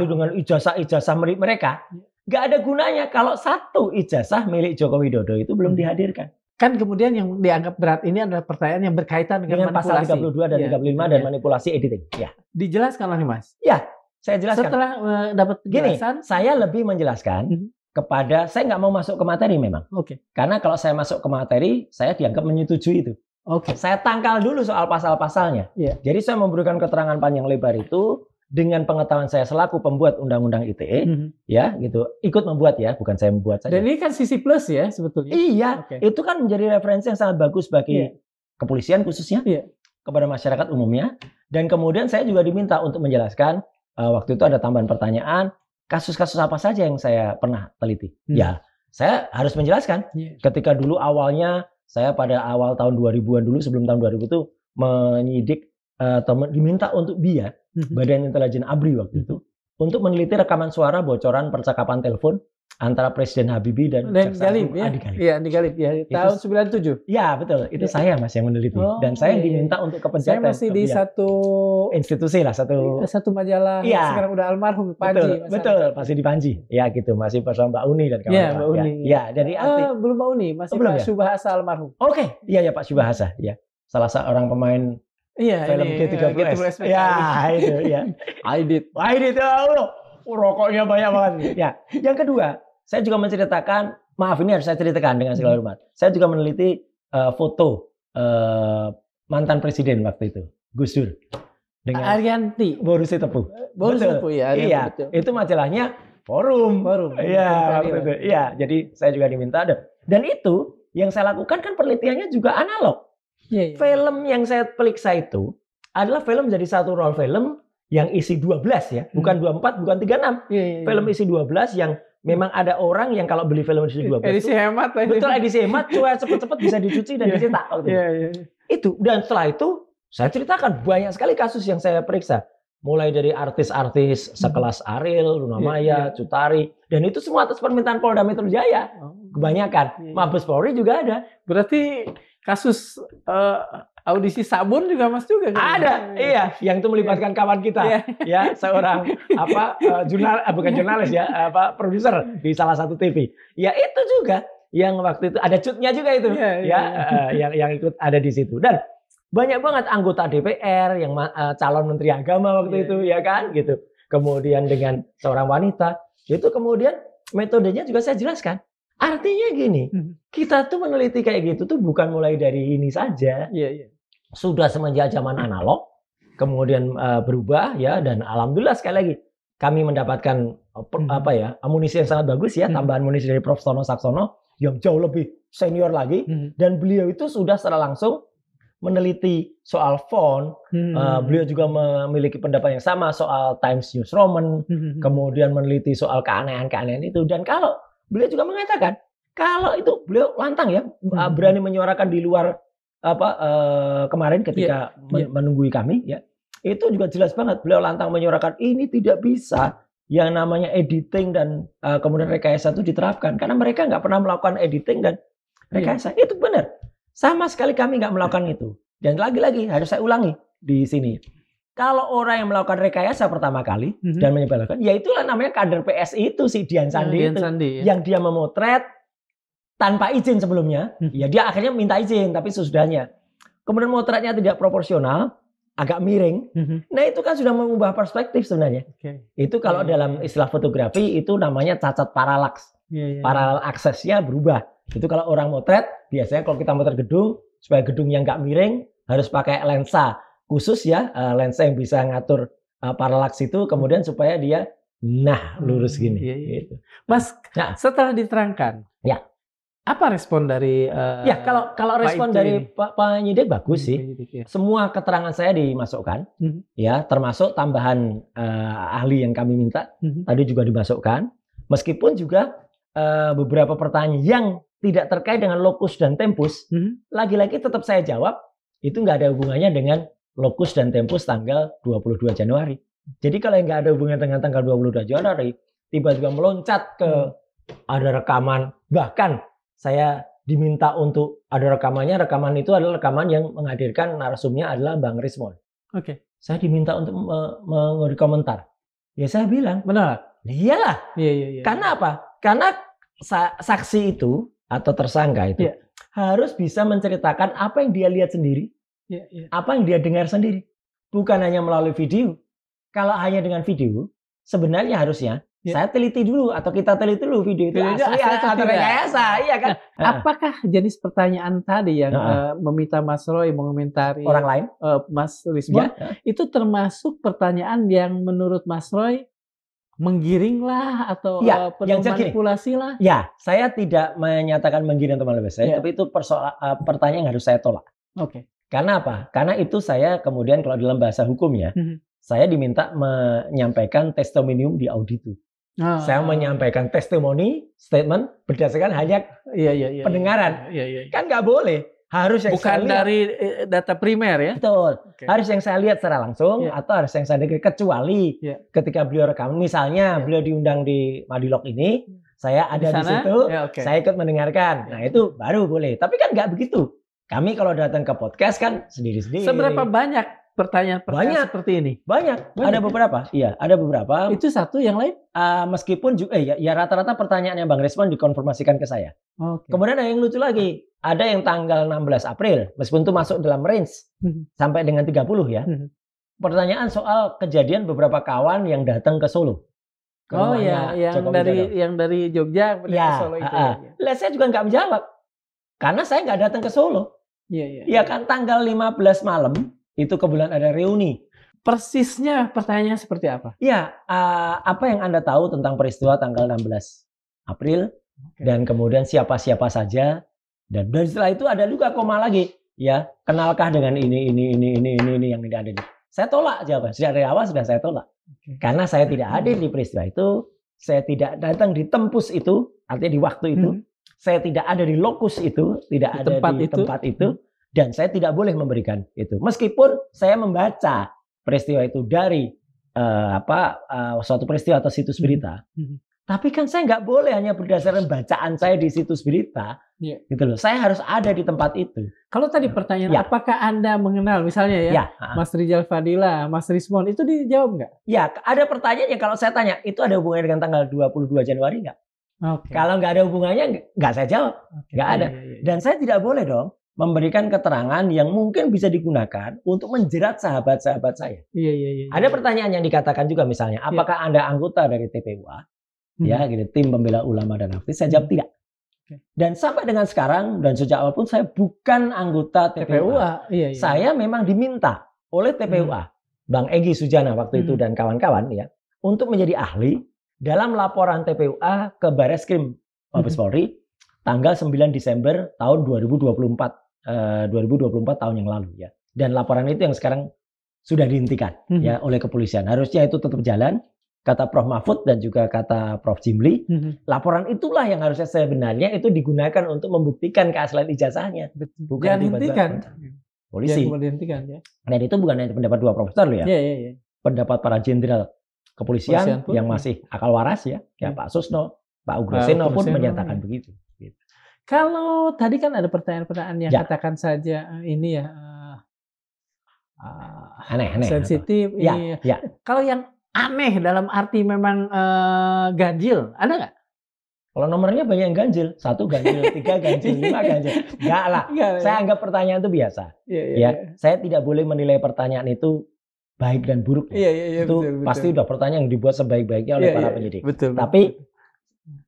dengan ijazah milik mereka. Nggak ada gunanya kalau satu ijazah milik Joko Widodo itu belum dihadirkan. Kan kemudian yang dianggap berat ini adalah pertanyaan yang berkaitan dengan manipulasi. Pasal 32 dan 35 dan manipulasi editing. Ya. Dijelaskan oleh Mas. Ya, saya jelaskan. Setelah dapat penjelasan, saya lebih menjelaskan kepada, saya nggak mau masuk ke materi memang. Karena kalau saya masuk ke materi, saya dianggap menyetujui itu. Saya tangkal dulu soal pasal-pasalnya. Jadi saya memberikan keterangan panjang lebar itu dengan pengetahuan saya selaku pembuat undang-undang ITE, ya gitu, ikut membuat ya, bukan saya membuat saja. Dan ini kan sisi plus ya sebetulnya. Iya, itu kan menjadi referensi yang sangat bagus bagi kepolisian khususnya, kepada masyarakat umumnya. Dan kemudian saya juga diminta untuk menjelaskan, waktu itu ada tambahan pertanyaan, kasus-kasus apa saja yang saya pernah teliti. Ya, saya harus menjelaskan. Ketika dulu awalnya, saya pada awal tahun 2000-an dulu, sebelum tahun 2000 itu menyidik, atau diminta untuk BIA, Badan Intelijen ABRI waktu itu, untuk meneliti rekaman suara bocoran percakapan telepon antara Presiden Habibie dan Jaksa Galip Agung ya. Adi Galip. Iya, Adi Galip ya. Tahun 97. Ya betul, itu Ya. saya Mas yang meneliti dan saya diminta untuk Saya kepencatan. masih di satu institusi lah, satu majalah Iya. sekarang udah almarhum Panji. Betul, masih di Panji. Ya gitu, masih bersama Mbak Uni dan kawan-kawan. Iya, Mbak Uni. Ya, jadi belum Mbak Uni, masih belum Pak ya? Subahasa almarhum. Oke, iya ya Pak Subahasa, ya. Salah seorang pemain Iya, film G30S. Ya, itu ya. Aidit. Wah, ini tuh rokoknya banyak banget. Ya. Yang kedua, saya juga menceritakan, maaf ini harus saya ceritakan dengan segala hormat. Saya juga meneliti foto mantan presiden waktu itu, Gus Dur. Dengan Arianti. Boris Tepu. Boris Betul. Tepu ya. Iya, betul. itu majalahnya Forum. Iya, waktu itu. Iya, jadi saya juga diminta. Dan itu yang saya lakukan kan penelitiannya juga analog. Iya, iya. Film yang saya periksa itu adalah film jadi satu roll film yang isi 12 ya, bukan 24, bukan 36. Iya, iya. Film isi 12 yang memang ada orang yang kalau beli film isi 12 edisi hemat lah. betul, edisi hemat, supaya cepet-cepet bisa dicuci dan dicetak. Iya, iya. Itu, dan setelah itu saya ceritakan banyak sekali kasus yang saya periksa. Mulai dari artis-artis sekelas Ariel, Luna Maya, Cut Tari, dan itu semua atas permintaan Polda Metro Jaya. Kebanyakan. Mabes Polri juga ada. Berarti kasus audisi sabun juga Mas juga kan? Ada, iya, yang itu melibatkan kawan kita, ya, seorang bukan jurnalis ya, produser di salah satu TV. Ya itu juga yang waktu itu ada cutnya juga itu, yang ikut ada di situ. Dan banyak banget anggota DPR yang calon Menteri Agama waktu itu, ya kan, gitu. Kemudian dengan seorang wanita, itu kemudian metodenya juga saya jelaskan. Artinya gini, kita tuh meneliti kayak gitu tuh bukan mulai dari ini saja. Sudah semenjak zaman analog, kemudian berubah ya, dan alhamdulillah sekali lagi kami mendapatkan amunisi yang sangat bagus ya, tambahan amunisi dari Prof. Tono Saksono yang jauh lebih senior lagi, dan beliau itu sudah secara langsung meneliti soal font. Beliau juga memiliki pendapat yang sama soal Times News Roman, kemudian meneliti soal keanehan-keanehan itu, dan kalau beliau juga mengatakan kalau itu beliau lantang ya, berani menyuarakan di luar kemarin ketika menunggui kami ya, itu juga jelas banget beliau lantang menyuarakan ini tidak bisa yang namanya editing dan kemudian rekayasa itu diterapkan karena mereka nggak pernah melakukan editing dan rekayasa. Itu benar, sama sekali kami nggak melakukan itu. Dan lagi-lagi harus saya ulangi di sini, kalau orang yang melakukan rekayasa pertama kali dan menyebarkan, ya itulah namanya kader PSI itu si Dian Sandi itu, yang dia memotret tanpa izin sebelumnya, ya dia akhirnya minta izin, tapi sesudahnya. Kemudian motretnya tidak proporsional, agak miring. Nah itu kan sudah mengubah perspektif sebenarnya. Itu kalau dalam istilah fotografi itu namanya cacat paralaks. Paralel aksesnya berubah. Itu kalau orang motret, biasanya kalau kita motret gedung, supaya gedungnya nggak miring, harus pakai lensa khusus ya, lensa yang bisa ngatur paralaks itu, kemudian supaya dia lurus gini. Gitu. Mas, setelah diterangkan, apa respon dari kalau respon dari Pak Penyidik bagus sih. Semua keterangan saya dimasukkan, ya, termasuk tambahan ahli yang kami minta tadi juga dimasukkan. Meskipun juga beberapa pertanyaan yang tidak terkait dengan lokus dan tempus, lagi-lagi tetap saya jawab itu nggak ada hubungannya dengan lokus dan tempus tanggal 22 Januari. Jadi kalau nggak ada hubungan dengan tanggal 22 Januari, tiba-tiba meloncat ke ada rekaman, bahkan saya diminta untuk ada rekamannya. Rekaman itu adalah rekaman yang menghadirkan narsumnya adalah Bang Rismon. Saya diminta untuk memberi komentar. Ya saya bilang, benar. Iyalah. Karena apa? Karena saksi itu atau tersangka itu harus bisa menceritakan apa yang dia lihat sendiri, apa yang dia dengar sendiri. Bukan hanya melalui video. Kalau hanya dengan video, sebenarnya harusnya saya teliti dulu atau kita teliti dulu video itu asli atau rekayasa, iya kan? Apakah jenis pertanyaan tadi yang meminta Mas Roy mengomentari orang lain, Mas Rismon, itu termasuk pertanyaan yang menurut Mas Roy menggiring lah atau penuh manipulasi lah? Ya, saya tidak menyatakan menggiring atau manipulasi, tapi itu pertanyaan yang harus saya tolak. Karena apa? Karena itu saya kemudian kalau dalam bahasa hukumnya, saya diminta menyampaikan testimonium di auditu. Saya menyampaikan testimoni, statement berdasarkan hanya pendengaran. Kan nggak boleh. Harus yang bukan dari data primer ya? Betul. Harus yang saya lihat secara langsung atau harus yang saya dengar, kecuali ketika beliau rekam. Misalnya beliau diundang di Madilog ini, saya ada di sana, situ, ya, oke. saya ikut mendengarkan. Nah itu baru boleh. Tapi kan nggak begitu. Kami kalau datang ke podcast kan sendiri-sendiri. Seberapa banyak pertanyaan seperti ini? Banyak. Ada beberapa. Iya, ada beberapa. Itu satu, yang lain? Meskipun juga ya rata-rata pertanyaannya Bang Resmond dikonfirmasikan ke saya. Okay. Kemudian ada yang lucu lagi. Ada yang tanggal 16 April, meskipun itu masuk dalam range sampai dengan 30 ya. Pertanyaan soal kejadian beberapa kawan yang datang ke Solo. Oh ya, yang dari Jogja ke Solo itu. Lah saya juga nggak menjawab. Karena saya nggak datang ke Solo. Iya. Ya kan tanggal 15 malam itu kebetulan ada reuni. Persisnya pertanyaannya seperti apa? Ya, apa yang Anda tahu tentang peristiwa tanggal 16 April dan kemudian siapa-siapa saja. Dan setelah itu ada juga koma lagi, ya. Kenalkah dengan ini yang tidak ada di. Saya tolak jawaban. Sejak dari awal sudah saya tolak. Karena saya tidak hadir di peristiwa itu, saya tidak datang di tempus itu, artinya di waktu itu, saya tidak ada di lokus itu, tidak ada di tempat itu, dan saya tidak boleh memberikan itu. Meskipun saya membaca peristiwa itu dari suatu peristiwa atau situs berita. Tapi kan saya nggak boleh hanya berdasarkan bacaan saya di situs berita, gitu loh. Saya harus ada di tempat itu. Kalau tadi pertanyaan, apakah Anda mengenal misalnya Mas Rijal Fadila, Mas Rismond, itu dijawab nggak? Ya, ada pertanyaan yang kalau saya tanya, itu ada hubungannya dengan tanggal 22 Januari nggak? Kalau nggak ada hubungannya, nggak saya jawab. Nggak ada. Dan saya tidak boleh dong memberikan keterangan yang mungkin bisa digunakan untuk menjerat sahabat-sahabat saya. Ada pertanyaan yang dikatakan juga misalnya, apakah Anda anggota dari TPUA? Ya, gitu, tim pembela ulama dan aktivis. Saya jawab tidak. Dan sampai dengan sekarang dan sejak awal pun saya bukan anggota TPUA. Saya memang diminta oleh TPUA, Bang Egy Sujana waktu itu dan kawan-kawan ya, untuk menjadi ahli dalam laporan TPUA ke Bareskrim Mabes Polri tanggal 9 Desember tahun 2024 tahun yang lalu ya. Dan laporan itu yang sekarang sudah dihentikan ya oleh kepolisian. Harusnya itu tetap jalan. Kata Prof. Mahfud dan juga kata Prof. Jimli, laporan itulah yang harusnya sebenarnya itu digunakan untuk membuktikan keaslian ijazahnya. Bukan dihentikan. Polisi. Ya. Dan itu bukan hanya pendapat dua profesor loh ya. Pendapat para jenderal kepolisian yang masih akal waras ya. Ya Pak Susno, Pak Ugroseno pun menyatakan begitu. Kalau tadi kan ada pertanyaan-pertanyaan yang katakan saja ini ya aneh-aneh. Sensitif. Kalau yang aneh dalam arti memang ganjil, ada nggak? Kalau nomornya banyak yang ganjil, 1 ganjil, 3 ganjil, 5 ganjil, enggak lah. Saya anggap pertanyaan itu biasa. Saya tidak boleh menilai pertanyaan itu baik dan buruk. Itu betul. Pasti udah pertanyaan yang dibuat sebaik-baiknya oleh para penyidik. Tapi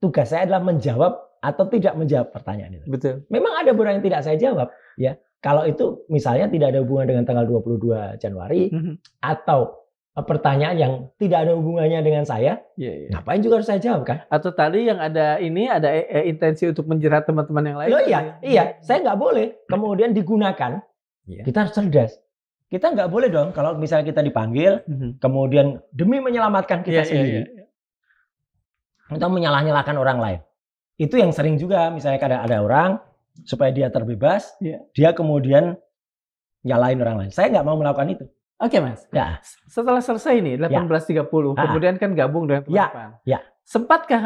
tugas saya adalah menjawab atau tidak menjawab pertanyaan itu. Memang ada beberapa yang tidak saya jawab, ya. Kalau itu misalnya tidak ada hubungan dengan tanggal 22 Januari atau pertanyaan yang tidak ada hubungannya dengan saya, ngapain juga harus saya jawab kan? Atau tadi yang ada intensi untuk menjerat teman-teman yang lain? Iya, saya nggak boleh kemudian digunakan. Kita harus cerdas. Kita nggak boleh dong kalau misalnya kita dipanggil, kemudian demi menyelamatkan kita sendiri, atau menyalah-nyalahkan orang lain. Itu yang sering juga, misalnya kadang ada orang supaya dia terbebas, dia kemudian nyalahin orang lain. Saya nggak mau melakukan itu. Oke Mas, setelah selesai nih 18.30, kemudian kan gabung dengan teman-teman. Sempatkah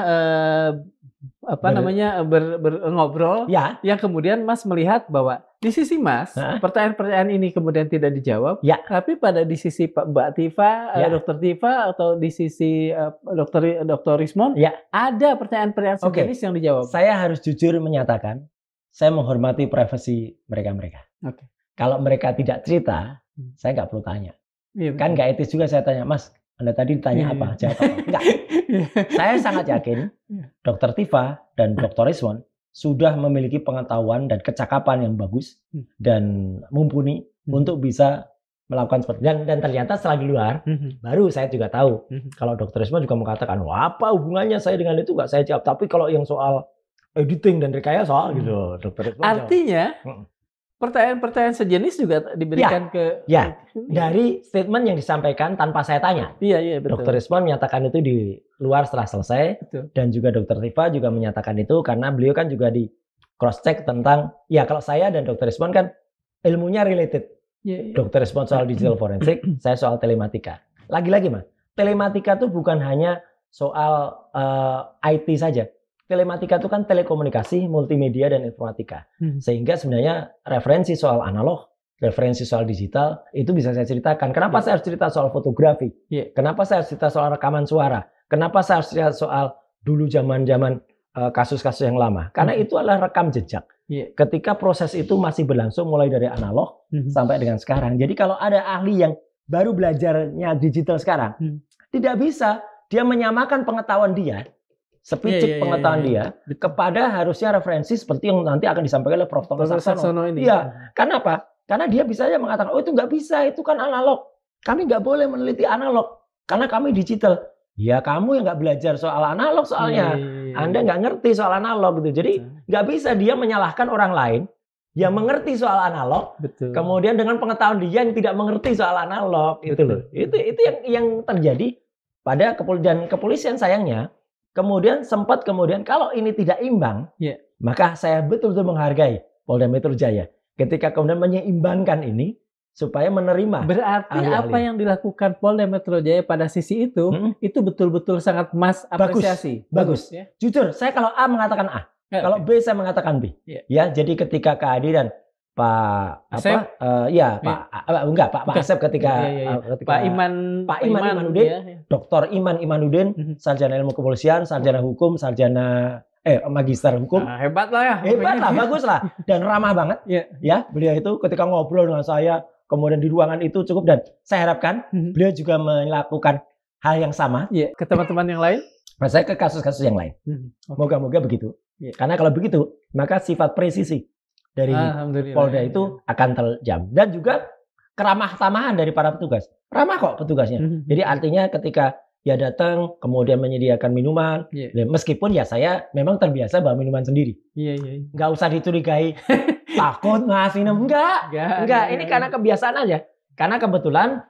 ngobrol yang kemudian Mas melihat bahwa di sisi Mas pertanyaan-pertanyaan ini kemudian tidak dijawab, tapi pada di sisi Mbak Tifa, Dr. Tifa atau di sisi Dr. Rismond ada pertanyaan-pertanyaan sejenis yang dijawab. Saya harus jujur menyatakan saya menghormati privasi mereka. Kalau mereka tidak cerita, saya nggak perlu tanya. Kan nggak etis juga saya tanya, Mas, Anda tadi ditanya apa? Jawab apa? Enggak. Saya sangat yakin Dr. Tifa dan Dr. Rismond sudah memiliki pengetahuan dan kecakapan yang bagus dan mumpuni untuk bisa melakukan seperti itu. Dan ternyata setelah di luar, baru saya juga tahu. Kalau Dr. Rismond juga mengatakan, wah apa hubungannya saya dengan itu nggak saya jawab. Tapi kalau yang soal editing dan rekayasa gitu, Dr. Rismond artinya pertanyaan-pertanyaan sejenis juga diberikan dari statement yang disampaikan tanpa saya tanya. Betul. Dr. Rismond menyatakan itu di luar setelah selesai. Dan juga Dr. Tifa juga menyatakan itu karena beliau kan juga di cross check tentang kalau saya dan Dr. Rismond kan ilmunya related. Dr. Rismond soal digital forensik, saya soal telematika. Lagi-lagi Mas, telematika itu bukan hanya soal IT saja. telematika itu kan telekomunikasi, multimedia, dan informatika. Sehingga sebenarnya referensi soal analog, referensi soal digital, itu bisa saya ceritakan. Kenapa saya harus cerita soal fotografi? Kenapa saya harus cerita soal rekaman suara? Kenapa saya harus cerita soal dulu zaman-zaman kasus-kasus yang lama? Karena itu adalah rekam jejak. Ketika proses itu masih berlangsung mulai dari analog sampai dengan sekarang. Jadi kalau ada ahli yang baru belajarnya digital sekarang, tidak bisa dia menyamakan pengetahuan dia, sepicik pengetahuan dia kepada harusnya referensi seperti yang nanti akan disampaikan oleh Prof. Thomas Saxono. Iya, karena apa? Karena dia bisa saja mengatakan, oh itu nggak bisa, itu kan analog. Kami nggak boleh meneliti analog karena kami digital. Ya kamu yang nggak belajar soal analog soalnya, Anda nggak ngerti soal analog gitu. Jadi nggak bisa dia menyalahkan orang lain yang mengerti soal analog, kemudian dengan pengetahuan dia yang tidak mengerti soal analog, itu loh. Itu yang terjadi pada kepolisian sayangnya. Kemudian sempat kalau ini tidak imbang, maka saya betul-betul menghargai Polda Metro Jaya ketika kemudian menyeimbangkan ini supaya menerima. Berarti apa yang dilakukan Polda Metro Jaya pada sisi itu betul-betul sangat Mas apresiasi. Bagus. Ya? Jujur, saya kalau A mengatakan A, kalau B saya mengatakan B. Ya, jadi ketika kehadiran Pak Pak Asep ketika Pak Iman Imanuddin, Dr. Iman Imanuddin, sarjana ilmu kepolisian, sarjana hukum, magister hukum. Hebat lah ya. Hebat lah, bagus lah, dan ramah banget. Ya, beliau itu ketika ngobrol dengan saya, kemudian di ruangan itu cukup, dan saya harapkan beliau juga melakukan hal yang sama ke teman-teman yang lain. Saya ke kasus-kasus yang lain. Moga-moga begitu. Karena kalau begitu, maka sifat presisi dari Polda itu akan terjam, dan juga keramah-tamahan dari para petugas. Ramah kok petugasnya. Jadi artinya ketika dia datang kemudian menyediakan minuman, meskipun ya saya memang terbiasa bawa minuman sendiri. Nggak usah dicurigai takut Mas minum, enggak. Ini karena kebiasaan aja. Karena kebetulan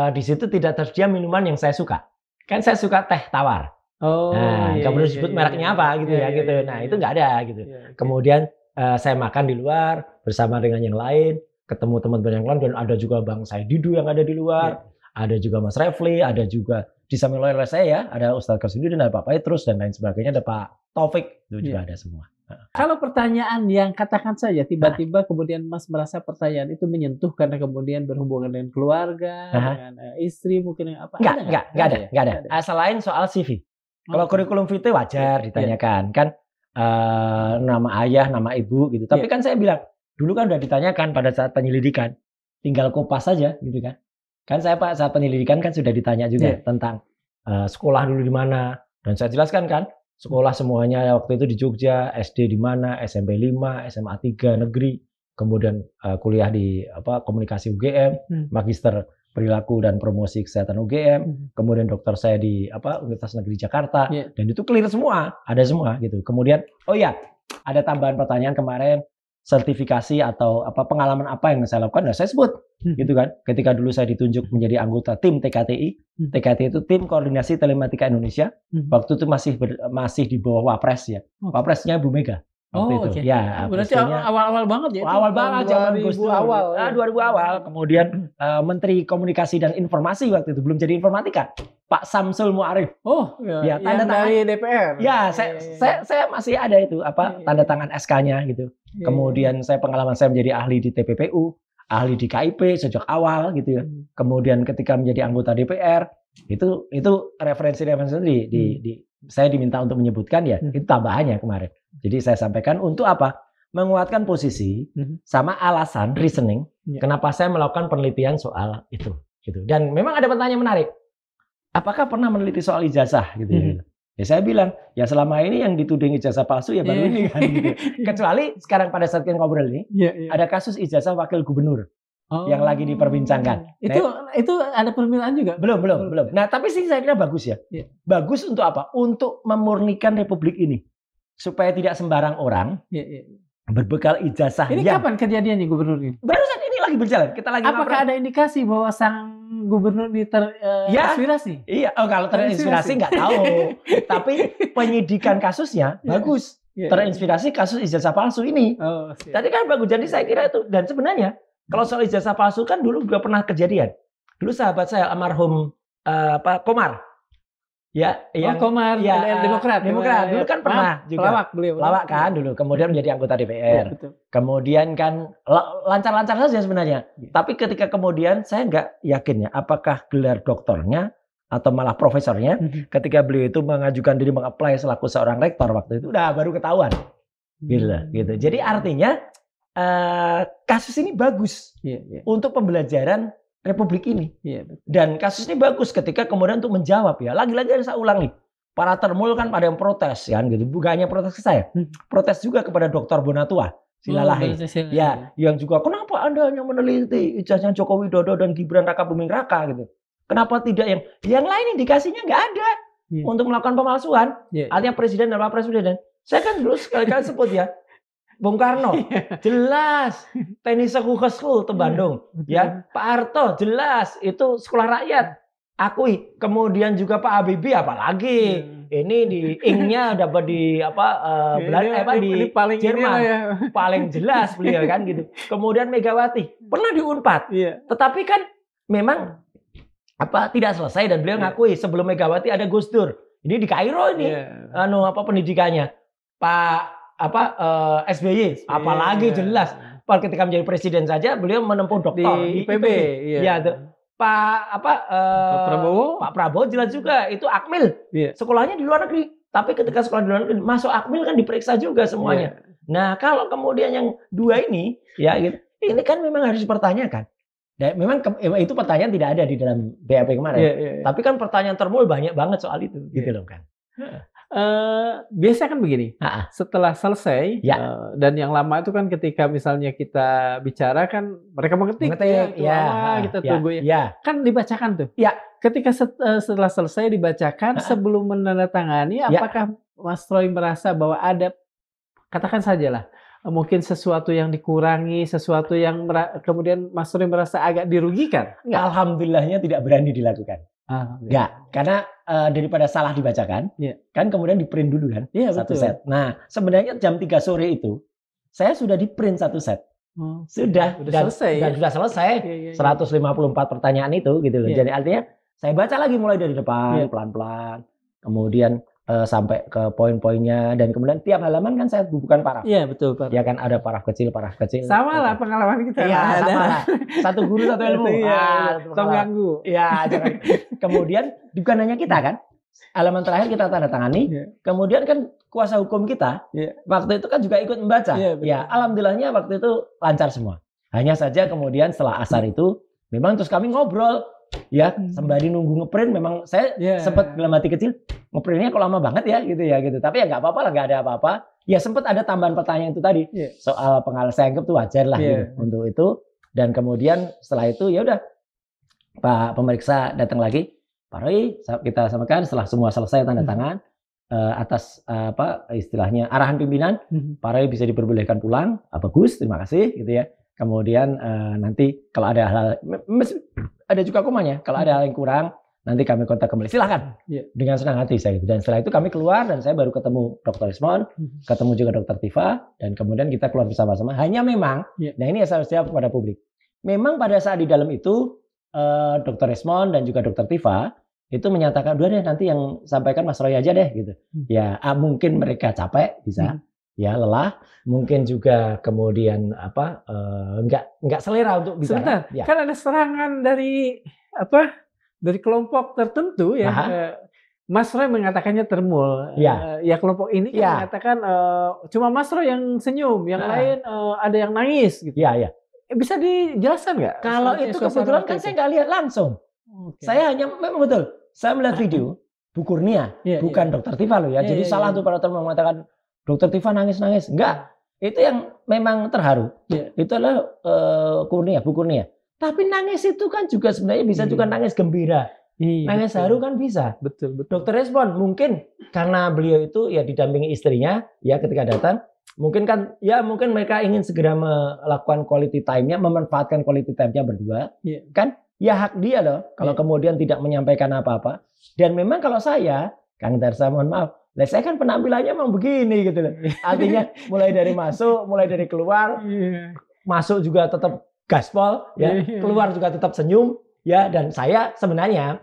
di situ tidak tersedia minuman yang saya suka. Kan saya suka teh tawar. Nggak perlu disebut mereknya apa gitu ya gitu. Nah itu nggak ada gitu. Kemudian saya makan di luar bersama dengan yang lain, ketemu teman-teman yang lain, dan ada juga Bang Saididu yang ada di luar, ada juga Mas Refli, ada juga di samping lawyer saya ya, ada Ustadz Kasudin, ada Pak Petrus dan lain sebagainya, ada Pak Taufik, itu juga ada semua. Kalau pertanyaan yang katakan saja tiba-tiba kemudian Mas merasa pertanyaan itu menyentuh karena kemudian berhubungan dengan keluarga, dengan istri mungkin apa? Enggak ada. Selain soal CV. Kalau kurikulum vitae wajar ditanyakan kan. Nama ayah, nama ibu gitu. Tapi kan saya bilang, dulu kan udah ditanyakan pada saat penyelidikan. Tinggal kopas saja gitu kan. Kan saya Pak saat penyelidikan kan sudah ditanya juga tentang sekolah dulu di mana, dan saya jelaskan kan, sekolah semuanya waktu itu di Jogja, SD di mana, SMP 5, SMA 3 negeri, kemudian kuliah di komunikasi UGM, magister perilaku dan promosi kesehatan UGM, kemudian dokter saya di Universitas Negeri Jakarta, dan itu clear semua, ada semua gitu. Kemudian ada tambahan pertanyaan kemarin, sertifikasi atau pengalaman apa yang saya lakukan, saya sebut gitu kan. Ketika dulu saya ditunjuk menjadi anggota tim TKTI, TKTI itu tim koordinasi telematika Indonesia, waktu itu masih di bawah Wapres ya, Wapresnya Bu Mega. Itu. Ya, berarti awal-awal banget ya. Awal banget zaman 2000 awal. 2000 awal. Kemudian Menteri Komunikasi dan Informasi waktu itu belum jadi informatika, Pak Samsul Muarif. Ya, tanda tangan dari DPR. Ya, saya masih ada itu tanda tangan SK-nya gitu. Kemudian pengalaman saya menjadi ahli di TPPU, ahli di KIP sejak awal gitu ya. Kemudian ketika menjadi anggota DPR, itu referensi saya diminta untuk menyebutkan ya, itu tambahannya kemarin. Jadi saya sampaikan untuk apa? Menguatkan posisi sama alasan reasoning kenapa saya melakukan penelitian soal itu gitu. Dan memang ada pertanyaan menarik. Apakah pernah meneliti soal ijazah gitu ya? Ya saya bilang, ya selama ini yang dituding ijazah palsu ya baru ini kan gitu. Kecuali sekarang pada saat kita ngobrol ini ada kasus ijazah wakil gubernur yang lagi diperbincangkan. Itu ada permintaan juga? Belum. Nah, tapi sih saya kira bagus ya. Bagus untuk apa? Untuk memurnikan republik ini. Supaya tidak sembarang orang berbekal ijazah. Ini kapan kejadiannya gubernur ini? Barusan ini lagi berjalan. Kita lagi apakah ada indikasi bahwa sang gubernur ini terinspirasi? Iya, kalau terinspirasi nggak tahu. Tapi penyidikan kasusnya bagus. Terinspirasi kasus ijazah palsu ini. Tadi kan bagus. Jadi saya kira itu. Dan sebenarnya kalau soal ijazah palsu kan dulu juga pernah kejadian. Dulu sahabat saya almarhum Komar Ya, yang Komar, ya Demokrat. Demokrat dulu kan pernah juga Pelawak beliau. pelawak kan dulu, kemudian menjadi anggota Iya, DPR. betul. Kemudian kan lancar-lancar saja sebenarnya. Iya. Tapi ketika kemudian saya nggak yakin ya, apakah gelar doktornya atau malah profesornya ketika beliau itu mengajukan diri mengapply selaku seorang rektor waktu itu udah baru ketahuan. Gitu. Jadi artinya kasus ini bagus untuk pembelajaran Republik ini. Dan kasus ini bagus ketika kemudian untuk menjawab ya. Lagi-lagi saya ulangi. Para termul kan pada yang protes kan gitu. Bukannya protes ke saya. Protes juga kepada Dr. Bonatua Silalahi. Ya, yang juga kenapa Anda hanya meneliti ijazah Joko Widodo dan Gibran Raka Buming Raka gitu. Kenapa tidak yang lain indikasinya nggak ada untuk melakukan pemalsuan. Artinya presiden dan wakil presiden. Saya kan dulu sekali-kali sebut ya. Bung Karno, jelas teknik School ke Bandung, ya. Pak Harto, jelas itu sekolah rakyat, akui. Kemudian juga Pak Habibie, apalagi ini di ing-nya dapat di di paling Jerman, paling jelas beliau kan gitu. Kemudian Megawati pernah di Unpad, tetapi kan memang tidak selesai dan beliau ngakui sebelum Megawati ada Gus Dur. Ini di Kairo ini, pendidikannya Pak. SBY, apalagi jelas ketika menjadi presiden saja beliau menempuh doktor di IPB. Ya, Pak Prabowo jelas juga itu Akmil. Sekolahnya di luar negeri, tapi ketika sekolah di luar negeri masuk Akmil kan diperiksa juga semuanya. Nah, kalau kemudian yang dua ini ya gitu, ini kan memang harus dipertanyakan. Dan memang itu pertanyaan tidak ada di dalam BAP kemarin. Tapi kan pertanyaan termul banyak banget soal itu gitu loh kan. Biasanya kan begini, setelah selesai dan yang lama itu kan ketika misalnya kita bicara kan mereka mengetik kita tunggu kan dibacakan tuh. Ketika setelah selesai dibacakan sebelum menandatangani, apakah Mas Roy merasa bahwa ada, katakan sajalah mungkin sesuatu yang dikurangi, sesuatu yang kemudian Mas Roy merasa agak dirugikan? Alhamdulillahnya tidak berani dilakukan. Karena daripada salah dibacakan, kan kemudian di print dulu kan satu set. Nah, sebenarnya jam 3 sore itu saya sudah di print satu set. Sudah selesai 154 pertanyaan itu gitu loh. Jadi artinya saya baca lagi mulai dari depan pelan-pelan, kemudian sampai ke poin-poinnya, dan kemudian tiap halaman kan saya bubuhkan paraf. Iya, betul, paraf. Ya kan ada paraf kecil. Sama lah pengalaman kita. Iya, sama lah. Satu guru satu ilmu. Ganggu. Iya, kemudian bukan hanya kita kan. Halaman terakhir kita tanda tangani. Kemudian kan kuasa hukum kita waktu itu kan juga ikut membaca. Ya, alhamdulillahnya waktu itu lancar semua. Hanya saja kemudian setelah asar itu memang terus kami ngobrol. Ya, sembari nunggu ngeprint memang saya sempat dalam hati kecil ngeprintnya kok lama banget ya gitu. Tapi ya nggak apa-apa lah, nggak ada apa-apa. Ya sempat ada tambahan pertanyaan itu tadi soal pengalaman, saya anggap itu wajar lah gitu untuk itu. Dan kemudian setelah itu ya udah Pak pemeriksa datang lagi, Pak Roy kita samakan setelah semua selesai tanda tangan atas istilahnya arahan pimpinan, Pak Roy bisa diperbolehkan pulang. Bagus, terima kasih gitu ya. Kemudian nanti kalau ada hal, ada juga komanya, kalau ada hal yang kurang nanti kami kontak kembali, silahkan. Dengan senang hati saya gitu. Dan setelah itu kami keluar dan saya baru ketemu Dr. Resmond, ketemu juga Dr. Tifa, dan kemudian kita keluar bersama-sama. Hanya memang, nah ini yang saya harus jawab kepada publik. Memang pada saat di dalam itu Dr. Resmond dan juga Dr. Tifa itu menyatakan, udah deh nanti yang sampaikan Mas Roy aja deh gitu. Ya mungkin mereka capek bisa. Ya lelah, mungkin juga kemudian nggak selera untuk bicara. Sebentar, kan ada serangan dari kelompok tertentu ya. Mas Roy mengatakannya termul. Ya kelompok ini kan mengatakan cuma Mas Roy yang senyum, yang lain ada yang nangis gitu. Bisa dijelaskan nggak? Kalau itu kebetulan kan saya nggak lihat langsung. Saya hanya memang betul. Saya melihat video Bu Kurnia, bukan Dr. Tifa loh ya. Jadi salah tuh para teman mengatakan Dr. Tifa nangis-nangis. Enggak. Itu yang memang terharu. Itu adalah Bu Kurnia. Tapi nangis itu kan juga sebenarnya bisa juga nangis gembira. Nangis haru kan bisa. Betul. Dr. Resmond mungkin karena beliau itu ya didampingi istrinya ya ketika datang. Mungkin mereka ingin segera melakukan quality time-nya, memanfaatkan quality time-nya berdua. Kan ya hak dia loh kalau kemudian tidak menyampaikan apa-apa. Dan memang kalau saya, Kang Darsa mohon maaf, saya kan penampilannya memang begini gitu loh. Artinya mulai dari masuk, mulai dari keluar, masuk juga tetap gaspol, ya, keluar juga tetap senyum, ya. Dan saya sebenarnya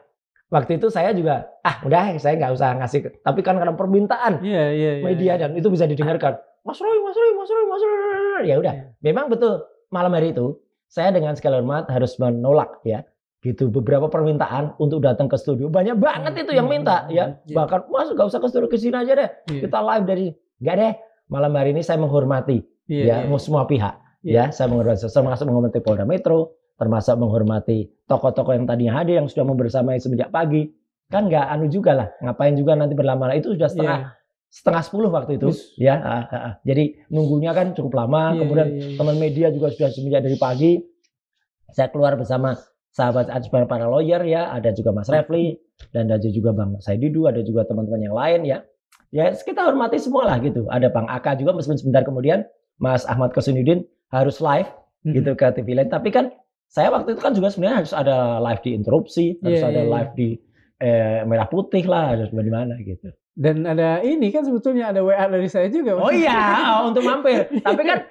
Waktu itu saya juga, udah saya nggak usah ngasih, tapi kan karena permintaan media dan itu bisa didengarkan. Mas Roy. Ya udah, memang betul malam hari itu saya dengan segala hormat harus menolak ya. Gitu beberapa permintaan untuk datang ke studio. Banyak banget itu yang minta ya. Bahkan Mas nggak usar ke studio, ke sini aja deh. Kita live dari nggak deh. Malam hari ini saya menghormati semua pihak. Ya, saya menghormati, termasuk menghormati Polda Metro, termasuk menghormati tokoh-tokoh yang tadinya hadir yang sudah membersamai semenjak pagi. Kan nggak juga lah, ngapain juga nanti berlama-lama. Itu sudah setengah 10 waktu itu. Ya, jadi nunggunya kan cukup lama. Kemudian teman media juga sudah semenjak dari pagi. Saya keluar bersama sahabat para lawyer ya, ada juga Mas Refli dan ada juga Bang Saididu, ada juga teman-teman yang lain ya. Ya kita hormati semua lah gitu. Ada Bang Aka juga meskipun sebentar kemudian Mas Ahmad Kosinudin harus live gitu ke TV lain. Tapi kan saya waktu itu kan juga sebenarnya harus ada live di Interupsi, harus ada live di Merah Putih lah, harus di mana gitu. Dan ada ini kan sebetulnya ada WA dari saya juga. Oh iya, untuk mampir. Tapi kan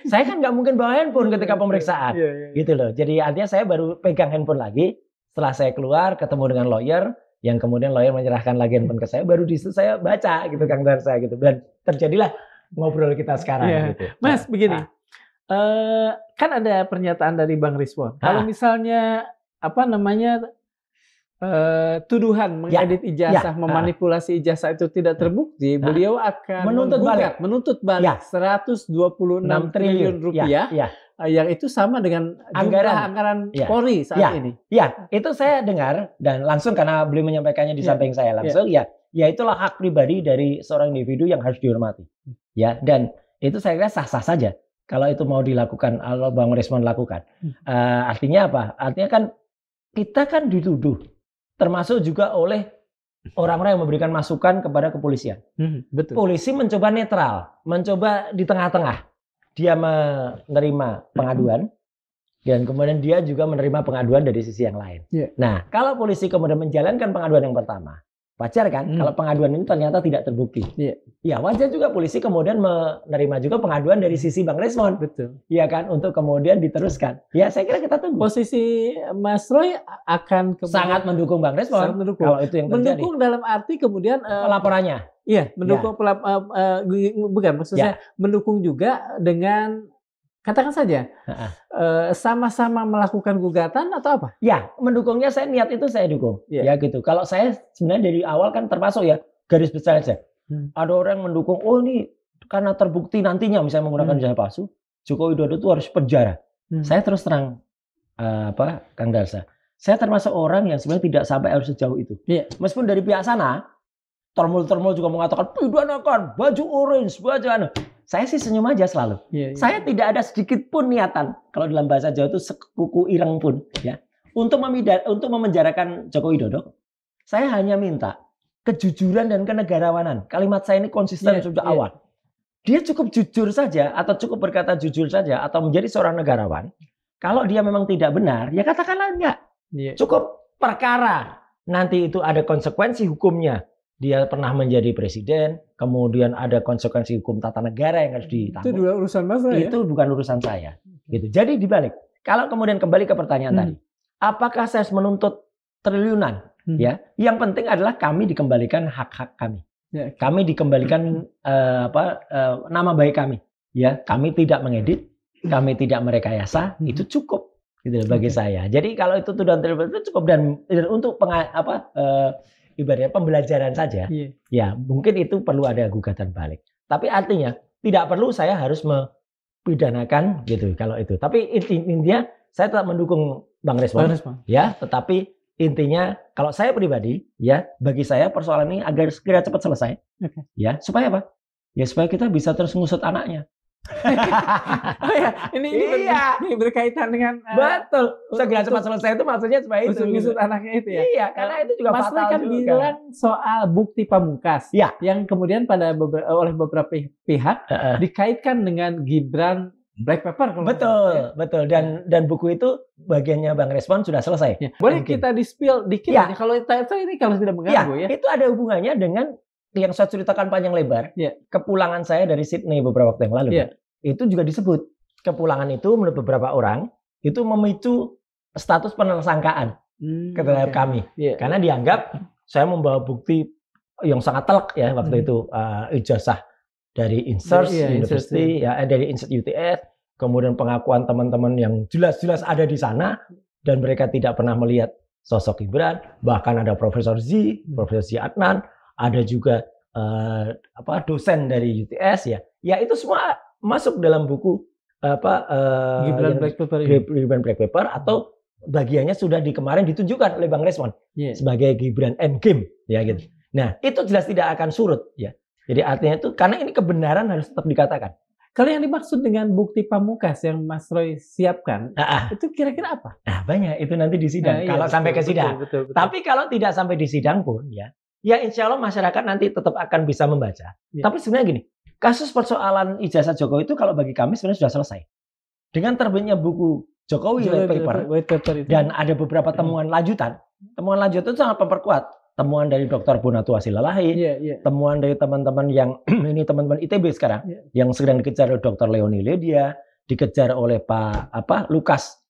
saya kan nggak mungkin bawa handphone ketika pemeriksaan, gitu loh. Jadi artinya saya baru pegang handphone lagi setelah saya keluar ketemu dengan lawyer, yang kemudian lawyer menyerahkan lagi handphone ke saya, baru di situ saya baca gitu Kang Darsa gitu. Dan terjadilah ngobrol kita sekarang. Gitu. Mas begini, kan ada pernyataan dari Bang Rizwan. Kalau misalnya tuduhan mengedit ijazah, memanipulasi ijazah itu tidak terbukti, beliau akan menuntut balik 126 triliun rupiah, yang itu sama dengan anggaran Polri saat ini. Ya, itu saya dengar dan langsung karena beliau menyampaikannya di samping saya langsung, ya itulah hak pribadi dari seorang individu yang harus dihormati. Ya, dan itu saya kira sah-sah saja kalau itu mau dilakukan, kalau Bang Rizwan lakukan. Artinya apa? Artinya kan kita kan dituduh, termasuk juga oleh orang-orang yang memberikan masukan kepada kepolisian. Betul. Polisi mencoba netral, mencoba di tengah-tengah. Dia menerima pengaduan, dan kemudian dia juga menerima pengaduan dari sisi yang lain. Nah, kalau polisi kemudian menjalankan pengaduan yang pertama, wajar kan? Kalau pengaduan ini ternyata tidak terbukti. Ya wajar juga polisi kemudian menerima juga pengaduan dari sisi Bang Rizwan. Betul. Iya kan? Untuk kemudian diteruskan. Ya saya kira kita tunggu. Posisi Mas Roy akan sangat mendukung Bang Rizwan. Kalau itu yang terjadi. Mendukung dalam arti kemudian pelaporannya. Iya, mendukung bukan maksudnya mendukung juga dengan katakan saja sama-sama melakukan gugatan atau apa? Ya, mendukungnya saya niat itu saya dukung. Ya gitu. Kalau saya sebenarnya dari awal kan termasuk ya garis besar saja. Ada orang mendukung, oh ini karena terbukti nantinya misalnya menggunakan ijazah palsu, Joko Widodo itu harus penjara. Saya terus terang Kang Darsa, saya termasuk orang yang sebenarnya tidak sampai harus sejauh itu. Meskipun dari pihak sana termul juga mengatakan pidanakan baju orange, baju anu. Saya sih senyum aja selalu. Saya tidak ada sedikit pun niatan kalau dalam bahasa Jawa itu sekuku ireng pun ya untuk memenjarakan Joko Widodo. Saya hanya minta kejujuran dan kenegarawanan. Kalimat saya ini konsisten sejak awal. Dia cukup jujur saja atau cukup berkata jujur saja atau menjadi seorang negarawan. Kalau dia memang tidak benar, ya katakanlah enggak. Cukup perkara nanti itu ada konsekuensi hukumnya. Dia pernah menjadi presiden, kemudian ada konsekuensi hukum tata negara yang harus ditanggung. Itu dua urusan Mas Roy. Itu bukan urusan saya. Gitu. Jadi dibalik. Kalau kemudian kembali ke pertanyaan tadi, apakah saya harus menuntut triliunan? Ya, yang penting adalah kami dikembalikan hak-hak kami. Kami dikembalikan nama baik kami. Ya, kami tidak mengedit, kami tidak merekayasa, itu cukup gitu bagi saya. Jadi kalau itu tuduhan triliun itu cukup dan untuk ibaratnya pembelajaran saja. Ya, mungkin itu perlu ada gugatan balik. Tapi artinya tidak perlu saya harus mempidanakan gitu kalau itu. Tapi intinya saya tetap mendukung Bang Rizwan. Ya, tetapi intinya kalau saya pribadi ya bagi saya persoalan ini agar segera cepat selesai. Ya, supaya apa? Ya supaya kita bisa terus ngusut anaknya. Ini berkaitan dengan betul. Segera cepat selesai itu maksudnya supaya itu ngusut anaknya itu ya. Iya, karena itu juga Mas fatal kan juga. Bilang soal bukti pamungkas yang kemudian oleh beberapa pihak dikaitkan dengan Gibran Black Pepper. Betul. Dan buku itu bagiannya Bang Rizwan sudah selesai. Boleh kita di-spill dikit aja kalau ini kalau tidak mengganggu ya. Itu ada hubungannya dengan yang saya ceritakan panjang lebar, kepulangan saya dari Sydney beberapa waktu yang lalu, itu juga disebut. Kepulangan itu menurut beberapa orang itu memicu status penersangkaan. ke terhadap Oke. kami. Iya. Karena dianggap saya membawa bukti yang sangat telak ya waktu itu, ijazah dari Insert Iya, University dari Insert UTS, kemudian pengakuan teman-teman yang jelas-jelas ada di sana dan mereka tidak pernah melihat sosok Gibran, bahkan ada Profesor Profesor Z Adnan, ada juga dosen dari UTS ya. Ya itu semua masuk dalam buku Gibran Black Paper ini. Gibran Black Paper atau bagiannya sudah kemarin ditunjukkan oleh Bang Resmond sebagai Gibran Endgame ya gitu. Nah, itu jelas tidak akan surut ya. Jadi artinya itu karena ini kebenaran harus tetap dikatakan. Kalau yang dimaksud dengan bukti pamungkas yang Mas Roy siapkan, itu kira-kira apa? Nah, banyak itu nanti di sidang kalau sampai ke sidang. Betul. Tapi kalau tidak sampai di sidang pun ya insya Allah masyarakat nanti tetap akan bisa membaca. Ya. Tapi sebenarnya gini, kasus persoalan ijazah Jokowi itu kalau bagi kami sebenarnya sudah selesai. Dengan terbitnya buku Jokowi White Paper dan ada beberapa temuan lanjutan. Temuan lanjutan itu sangat memperkuat. Temuan dari Dr. Bonatu Asilalahi, temuan dari teman-teman yang ini teman-teman ITB sekarang yang sedang dikejar oleh Dr. Leoni Ledia, dikejar oleh Pak Lukas,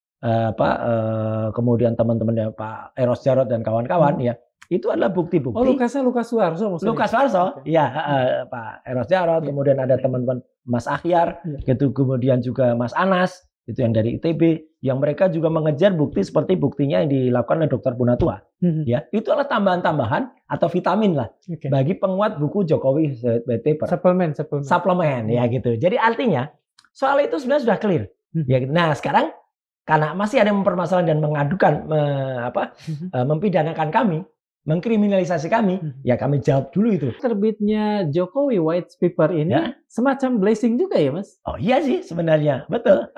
kemudian teman-temannya Pak Eros Jarot dan kawan-kawan ya. Itu adalah bukti-bukti. Oh, Lukas Suwarso maksudnya. Lukas Suwarso, ya Pak Eros Jarot, kemudian ada teman-teman Mas Akhyar, gitu, kemudian juga Mas Anas, itu yang dari ITB, yang mereka juga mengejar bukti seperti buktinya yang dilakukan oleh Dr. Bonatua. Ya, itu adalah tambahan-tambahan atau vitamin lah bagi penguat buku Jokowi White Paper. Suplemen ya gitu. Jadi artinya soal itu sebenarnya sudah clear. Ya gitu. Nah, sekarang karena masih ada yang mempermasalahkan dan mengadukan mempidanakan kami, mengkriminalisasi kami, ya kami jawab dulu itu. Terbitnya Jokowi White Paper ini semacam blessing juga ya, Mas? Oh iya sih sebenarnya, betul.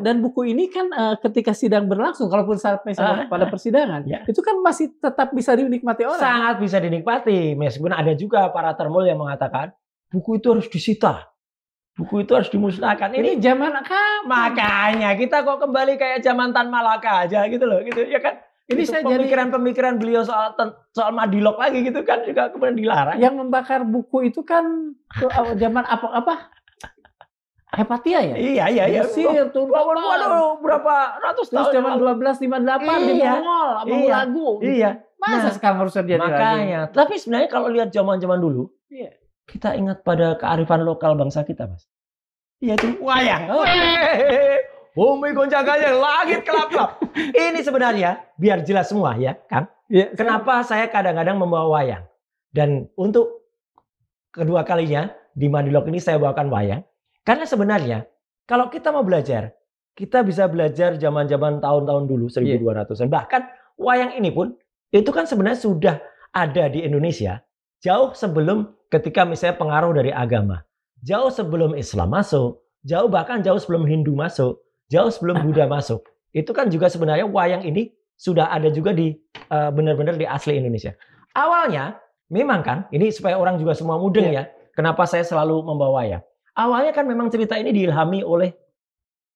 Dan buku ini kan ketika sidang berlangsung, kalaupun sampai pada persidangan, itu kan masih tetap bisa dinikmati orang. Sangat bisa dinikmati, meskipun ada juga para termul yang mengatakan buku itu harus disita, buku itu harus dimusnahkan. Ini zaman kapan? Makanya kita kok kembali kayak zaman Tan Malaka aja gitu loh, gitu ya kan? Ini saya pemikiran-pemikiran beliau soal Madilog lagi gitu kan juga kemudian dilarang. Yang membakar buku itu kan zaman apa? Hepatia ya? Iya. Mesir, waduh, berapa ratus tahun. Terus zaman 1258 di Mongol, sama lagu. Iya. Masa sekarang harus terjadi lagi? Makanya. Tapi sebenarnya kalau lihat zaman-zaman dulu, kita ingat pada kearifan lokal bangsa kita, Mas. Iya itu wayang. Bumi gonjang-ganjing, langit kelap-kelap. Ini sebenarnya biar jelas semua ya, Kang. Kenapa saya kadang-kadang membawa wayang? Dan untuk kedua kalinya di Madilog ini saya bawakan wayang. Karena sebenarnya kalau kita mau belajar, kita bisa belajar zaman-zaman tahun-tahun dulu 1200-an. Bahkan wayang ini pun itu kan sebenarnya sudah ada di Indonesia jauh sebelum ketika misalnya pengaruh dari agama. Jauh sebelum Islam masuk, bahkan jauh sebelum Hindu masuk. Jauh sebelum Buddha masuk. Itu kan juga sebenarnya wayang ini sudah ada juga di benar-benar di asli Indonesia. Awalnya memang kan ini supaya orang juga semua mudeng ya. Kenapa saya selalu membawa wayang? Awalnya kan memang cerita ini diilhami oleh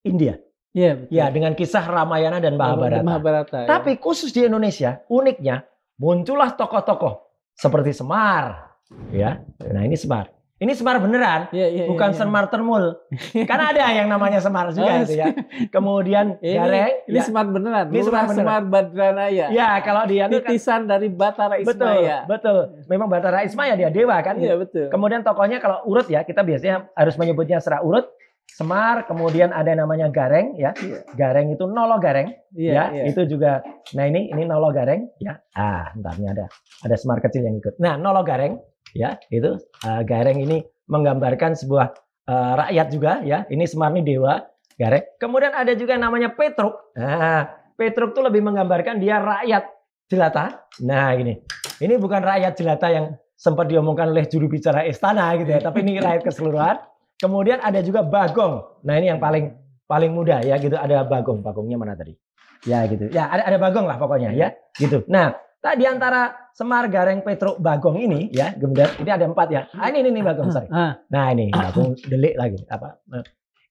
India. Iya. Ya dengan kisah Ramayana dan Mahabharata. Tapi khusus di Indonesia uniknya muncullah tokoh-tokoh seperti Semar. Ya. Nah ini Semar. Ini Semar beneran, bukan Semar termul. Karena ada yang namanya Semar juga itu ya. Kemudian Gareng. Ini Semar beneran. Ini Semar Badranaya. Ya kalau dia titisan dari Batara Ismaya. Betul. Memang Batara Ismaya dia dewa kan. Iya betul. Kemudian tokohnya kalau urut ya kita biasanya harus menyebutnya secara urut. Semar, kemudian ada namanya Gareng ya. Gareng itu Nolo Gareng ya. Itu juga. Nah ini Nolo Gareng ya. Bentar ini ada Semar kecil yang ikut. Nah Nolo Gareng. Ya, itu Gareng ini menggambarkan sebuah rakyat juga ya. Ini Semar ini dewa, Gareng. Kemudian ada juga yang namanya Petruk. Nah, Petruk itu lebih menggambarkan dia rakyat jelata. Nah, ini bukan rakyat jelata yang sempat diomongkan oleh juru bicara istana gitu ya, tapi ini rakyat keseluruhan. Kemudian ada juga Bagong. Nah, ini yang paling muda ya gitu, ada Bagong. Bagongnya mana tadi? Ya gitu. Ya, ada Bagong lah pokoknya ya, gitu. Nah, di antara Semar, Gareng, Petruk, Bagong ini ya, kemudian ini ada 4 ya. Ini Bagong, sorry. Nah ini Bagong delik lagi apa?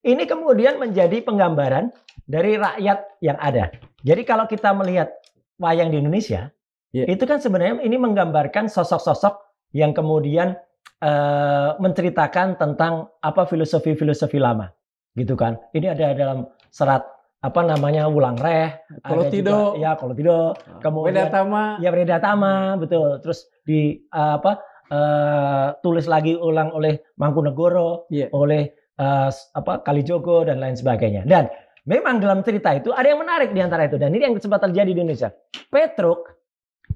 Ini kemudian menjadi penggambaran dari rakyat yang ada. Jadi kalau kita melihat wayang di Indonesia, itu kan sebenarnya ini menggambarkan sosok-sosok yang kemudian menceritakan tentang apa filosofi lama, gitu kan? Ini ada dalam serat apa namanya Wulangreh, ada Kolotido. juga ya Kolotido, kemudian Wedatama. ya Wedatama, betul. Terus tulis lagi ulang oleh Mangkunegoro, Iya. oleh Kalijogo dan lain sebagainya. Dan memang dalam cerita itu ada yang menarik di antara itu, dan ini yang sempat terjadi di Indonesia. Petruk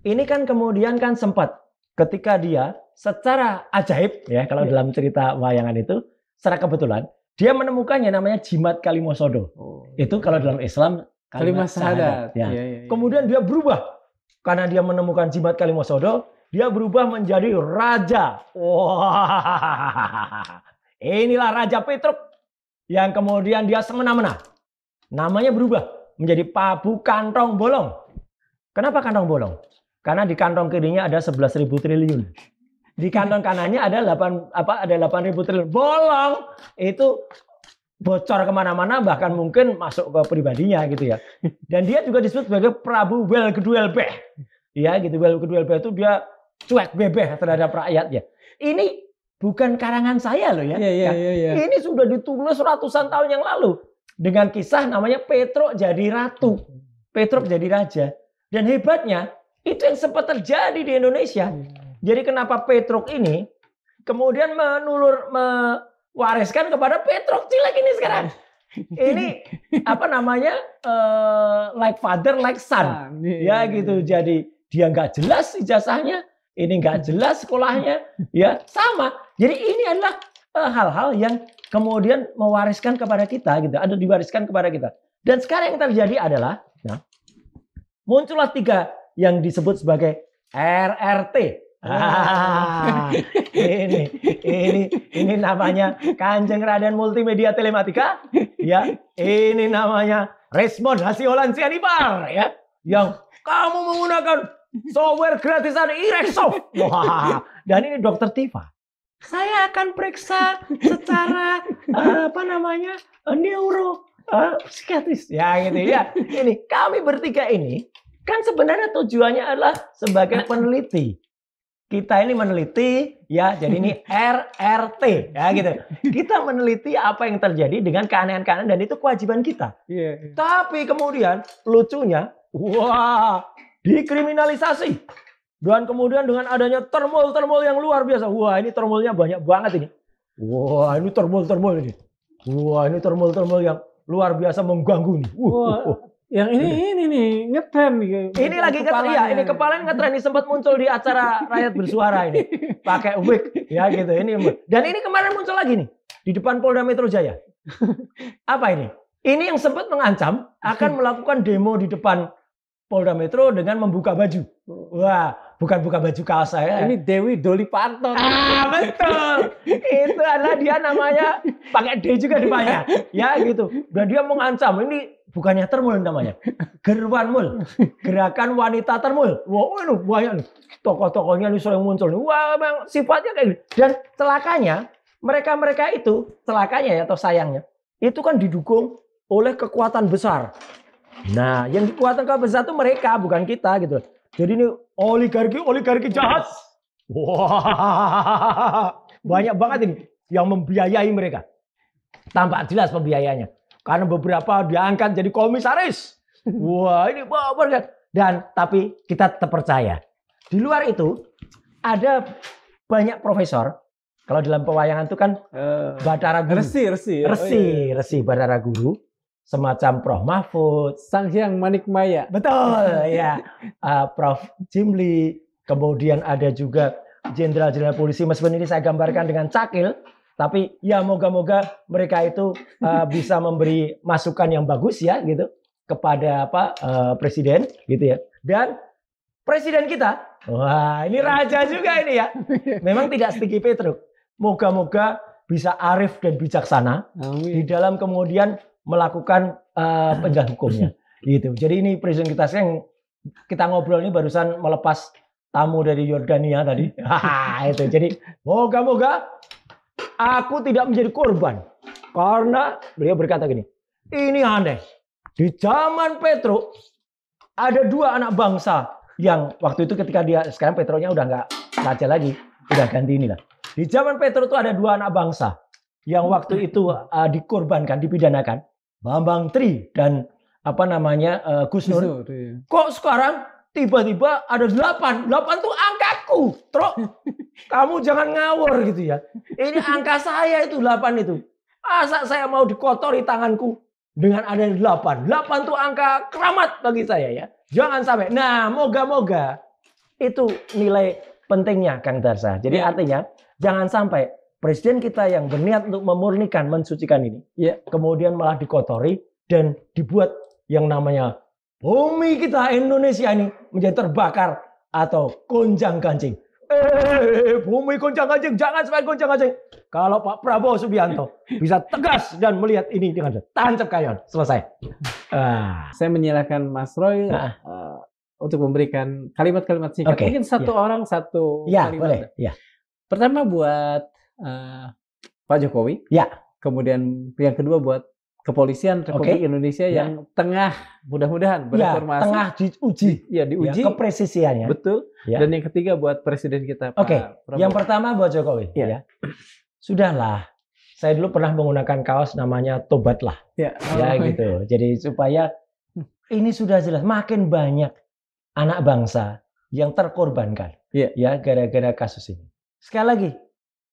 ini kan kemudian kan sempat ketika dia secara ajaib ya, kalau dalam cerita wayangan itu secara kebetulan dia menemukannya namanya jimat Kalimosodo. Itu kalau dalam Islam Kalimat syahadat. Ya. Iya. Kemudian dia berubah karena dia menemukan jimat Kalimosodo, dia berubah menjadi raja. Wah, inilah Raja Petruk yang kemudian dia semena-mena. Namanya berubah menjadi Prabu Kantong Bolong. Kenapa kantong bolong? Karena di kantong kirinya ada 11.000 triliun. Di kantong kanannya ada 8.000 triliun. Bolong itu bocor kemana-mana, bahkan mungkin masuk ke pribadinya gitu ya. Dan dia juga disebut sebagai Prabu Wel Keduel Beh. Ya gitu, Wel Keduel Beh itu dia cuek bebeh terhadap rakyatnya. Ini bukan karangan saya loh ya. Iya. Ini sudah ditulis ratusan tahun yang lalu dengan kisah namanya Petruk jadi ratu, Petruk jadi raja. Dan hebatnya itu yang sempat terjadi di Indonesia. Jadi kenapa Petruk ini kemudian mewariskan kepada Petruk Cilek ini sekarang? Ini apa namanya like father like son, ya gitu. Jadi dia nggak jelas ijazahnya, ini nggak jelas sekolahnya, ya sama. Jadi ini adalah hal-hal yang kemudian mewariskan kepada kita, gitu. Ada diwariskan kepada kita. Dan sekarang yang terjadi adalah, muncullah 3 yang disebut sebagai RRT. Ini namanya Kanjeng Raden Multimedia Telematika, ya. Ini namanya Resmond Hasiolan Sianipar, ya. Yang kamu menggunakan software gratisan Ireksoft. Wah, dan ini Dokter Tifa. Saya akan periksa secara neuro psikiatris, ya gitu ya. Ini kami bertiga ini kan sebenarnya tujuannya adalah sebagai peneliti. Kita ini meneliti, ya, jadi ini RRT, ya gitu. Kita meneliti apa yang terjadi dengan keanehan-keanehan dan itu kewajiban kita. Iya. Tapi kemudian lucunya, wah, dikriminalisasi. Dan kemudian dengan adanya termol yang luar biasa. Wah, ini termolnya banyak banget ini. Wah, ini termol ini. Wah, ini termol yang luar biasa mengganggu nih. Yang ini nih ngetren nih. Ini lagi ngetren ya, ini kepala ngetren, ini sempat muncul di acara Rakyat Bersuara ini. Pakai wig ya gitu ini. Dan ini kemarin muncul lagi nih di depan Polda Metro Jaya. Apa ini? Ini yang sempat mengancam akan melakukan demo di depan Polda Metro dengan membuka baju. Wah, bukan buka baju kaos saya. Ini Dewi Doli Parton. Betul. Itu adalah dia namanya pakai D juga depannya. Ya gitu. Dan dia mengancam, ini bukannya termul namanya. Gerwanmul. Gerakan Wanita Termul. Wah, ini banyak nih. Tokoh-tokohnya nih sering muncul. Wah, memang sifatnya kayak gitu. Dan celakanya, mereka itu, celakanya ya atau sayangnya, itu kan didukung oleh kekuatan besar. Nah, yang kekuatan besar itu mereka, bukan kita gitu. Jadi ini oligarki jahat. Wah, banyak banget ini yang membiayai mereka. Tampak jelas pembiayanya. Karena beberapa diangkat jadi komisaris. Wah, ini banget. Dan tapi kita tetap percaya. Di luar itu ada banyak profesor. Kalau dalam pewayangan itu kan Bathara Guru. Resi Bathara Guru. Semacam Prof. Mahfud, Sang Hyang Manikmaya. Betul, ya. Prof. Jimli, kemudian ada juga jenderal-jenderal polisi. Meskipun ini saya gambarkan dengan cakil, tapi ya moga-moga mereka itu bisa memberi masukan yang bagus ya gitu kepada presiden gitu ya. Dan presiden kita, wah ini raja juga ini ya. Memang tidak setinggi Petruk. Moga-moga bisa arif dan bijaksana. Amin. Di dalam kemudian melakukan penegak hukumnya gitu. Jadi ini presiden kita yang kita ngobrol ini barusan melepas tamu dari Yordania tadi. Itu. Jadi moga-moga aku tidak menjadi korban karena beliau berkata gini. Ini aneh. Di zaman Petruk ada 2 anak bangsa yang waktu itu ketika dia sekarang Petruknya udah nggak raja lagi, udah ganti inilah. Di zaman Petruk itu ada 2 anak bangsa yang waktu itu dikorbankan, dipidanakan. Bambang Tri dan apa namanya Gus Nur. iya. Kok sekarang tiba-tiba ada 8? 8 tuh angkaku. Trok, kamu jangan ngawur gitu ya. Ini angka saya itu 8 itu. Asa saya mau dikotori tanganku dengan ada 8. 8 tuh angka keramat bagi saya ya. Jangan sampai. Nah, moga-moga itu nilai pentingnya Kang Darsa. Jadi artinya jangan sampai presiden kita yang berniat untuk memurnikan, mensucikan ini, kemudian malah dikotori dan dibuat yang namanya bumi kita Indonesia ini menjadi terbakar atau gonjang-ganjing. Bumi gonjang-ganjing, jangan sampai gonjang-ganjing. Kalau Pak Prabowo Subianto bisa tegas dan melihat ini dengan tancap kayon, selesai. Saya menyilahkan Mas Roy untuk memberikan kalimat-kalimat singkat. Mungkin satu orang satu kalimat. Boleh. Ya. Pertama buat Pak Jokowi. Ya. Kemudian yang kedua buat Kepolisian Republik Indonesia yang tengah mudah-mudahan bereformasi. Tengah diuji. Diuji. Kepresisiannya. Betul. Ya. Dan yang ketiga buat Presiden kita Pak Prabowo. Yang pertama buat Jokowi. Ya. Sudahlah. Saya dulu pernah menggunakan kaos namanya Tobatlah. Gitu. Jadi supaya ini sudah jelas makin banyak anak bangsa yang terkorbankan. Ya gara-gara kasus ini. Sekali lagi,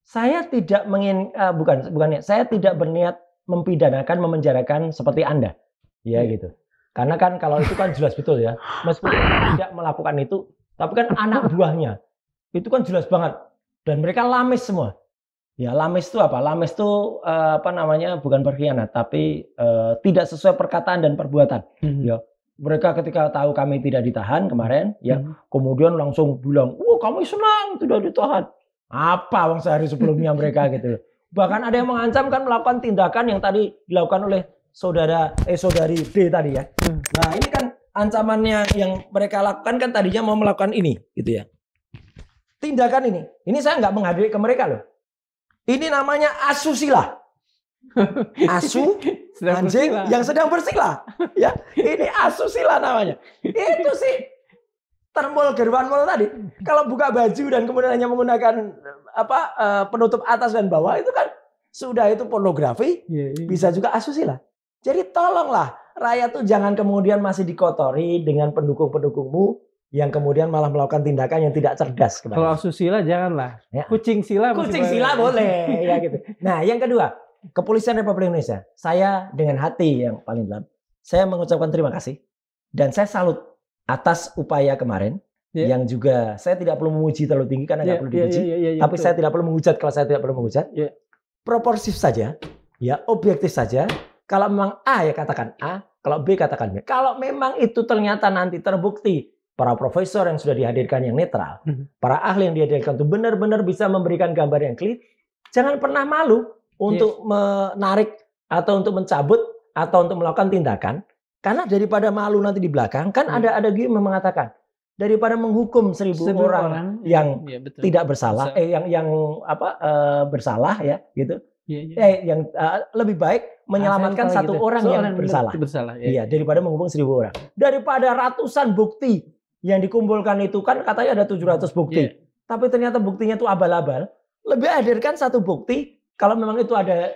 saya tidak saya tidak berniat mempidanakan, memenjarakan seperti Anda. Gitu. Karena kan kalau itu kan jelas betul ya. Meskipun tidak melakukan itu, tapi kan anak buahnya itu kan jelas banget dan mereka lamis semua. Ya, lamis itu apa? Lamis itu bukan berkhianat, tapi tidak sesuai perkataan dan perbuatan. Ya, mereka ketika tahu kami tidak ditahan kemarin, kemudian langsung bilang, kami senang tidak ditahan. Apa wong sehari sebelumnya mereka gitu. Bahkan ada yang mengancam kan melakukan tindakan yang tadi dilakukan oleh saudari D tadi ya. Nah, ini kan ancamannya yang mereka lakukan kan tadinya mau melakukan ini gitu ya. Tindakan ini saya nggak menghadiri ke mereka loh. Ini namanya asusila. Asu anjing yang sedang bersila. Ya, ini asusila namanya. Itu sih termol gerwanmol tadi. Kalau buka baju dan kemudian hanya menggunakan penutup atas dan bawah itu kan sudah itu pornografi, bisa juga asusila. Jadi tolonglah rakyat tuh jangan kemudian masih dikotori dengan pendukung-pendukungmu yang kemudian malah melakukan tindakan yang tidak cerdas. Kalau asusila janganlah. Kucing sila boleh ya gitu. Nah, yang kedua, Kepolisian Republik Indonesia. Saya dengan hati yang paling dalam, saya mengucapkan terima kasih dan saya salut atas upaya kemarin. Yang juga saya tidak perlu memuji terlalu tinggi karena nggak perlu dipuji, tapi betul. Saya tidak perlu menghujat kalau saya tidak perlu menghujat. Proporsif saja, objektif saja. Kalau memang A ya katakan A, kalau B katakan B. Kalau memang itu ternyata nanti terbukti para profesor yang sudah dihadirkan yang netral, para ahli yang dihadirkan itu benar-benar bisa memberikan gambar yang clear, jangan pernah malu untuk menarik atau untuk mencabut atau untuk melakukan tindakan. Karena daripada malu nanti di belakang, kan ada yang mengatakan daripada menghukum 1.000 orang yang tidak bersalah, bersalah ya gitu. Yang lebih baik menyelamatkan satu orang yang bersalah. Daripada menghukum 1.000 orang. Daripada ratusan bukti yang dikumpulkan itu kan katanya ada 700 bukti. Tapi ternyata buktinya itu abal-abal. Lebih hadirkan satu bukti kalau memang itu ada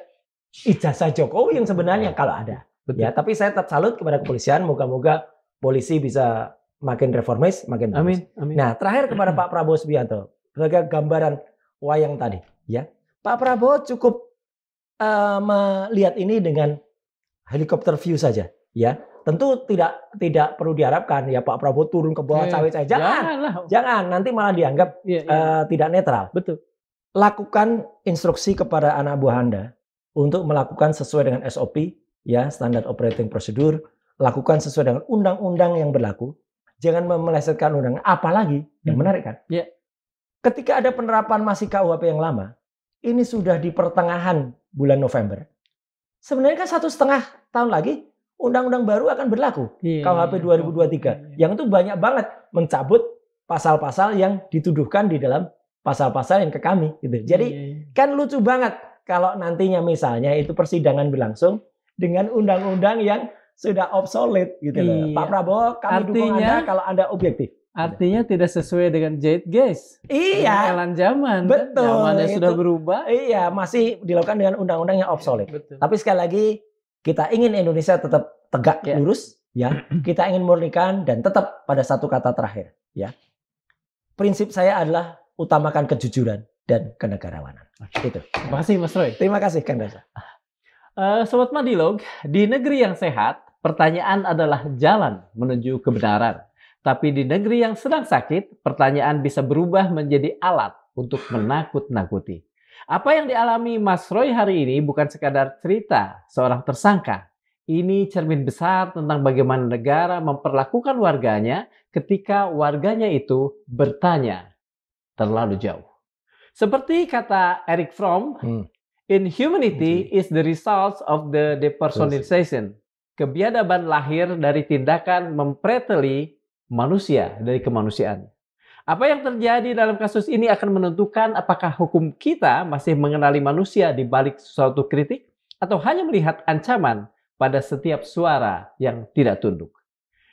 ijazah Jokowi yang sebenarnya kalau ada. Ya, tapi saya tetap salut kepada kepolisian. Moga-moga polisi bisa makin reformis, makin bagus. Amin. Nah, terakhir kepada Pak Prabowo Subianto sebagai gambaran wayang tadi, ya. Pak Prabowo cukup melihat ini dengan helikopter view saja, ya. Tentu tidak perlu diharapkan ya Pak Prabowo turun ke bawah cawe-cawe. Jangan, nanti malah dianggap tidak netral. Betul. Lakukan instruksi kepada anak buah Anda untuk melakukan sesuai dengan SOP, ya, standard operating procedure, lakukan sesuai dengan undang-undang yang berlaku. Jangan melesetkan undang, apalagi yang menarik kan. Ketika ada penerapan masih KUHP yang lama, ini sudah di pertengahan bulan November. Sebenarnya kan 1,5 tahun lagi undang-undang baru akan berlaku, KUHP 2023. Yang itu banyak banget mencabut pasal-pasal yang dituduhkan di dalam pasal-pasal yang ke kami. Gitu. Jadi kan lucu banget kalau nantinya misalnya itu persidangan berlangsung dengan undang-undang yang sudah obsolete gitu loh. Pak Prabowo, kami dukung Anda kalau Anda objektif. Artinya tidak sesuai dengan zeitgeist. Elan zaman. Betul. Zamannya sudah berubah. Masih dilakukan dengan undang-undang yang obsolete. Tapi sekali lagi kita ingin Indonesia tetap tegak lurus, ya, kita ingin murnikan dan tetap pada satu kata terakhir, ya. Prinsip saya adalah utamakan kejujuran dan kenegarawanan. Itu. Terima kasih Mas Roy. Terima kasih Kang Dasa. Sobat Madilog, di negeri yang sehat, pertanyaan adalah jalan menuju kebenaran. Tapi di negeri yang sedang sakit, pertanyaan bisa berubah menjadi alat untuk menakut-nakuti. Apa yang dialami Mas Roy hari ini bukan sekadar cerita seorang tersangka. Ini cermin besar tentang bagaimana negara memperlakukan warganya ketika warganya itu bertanya terlalu jauh. Seperti kata Eric Fromm, inhumanity is the result of the depersonalization. Kebiadaban lahir dari tindakan mempreteli manusia dari kemanusiaan. Apa yang terjadi dalam kasus ini akan menentukan apakah hukum kita masih mengenali manusia di balik suatu kritik atau hanya melihat ancaman pada setiap suara yang tidak tunduk.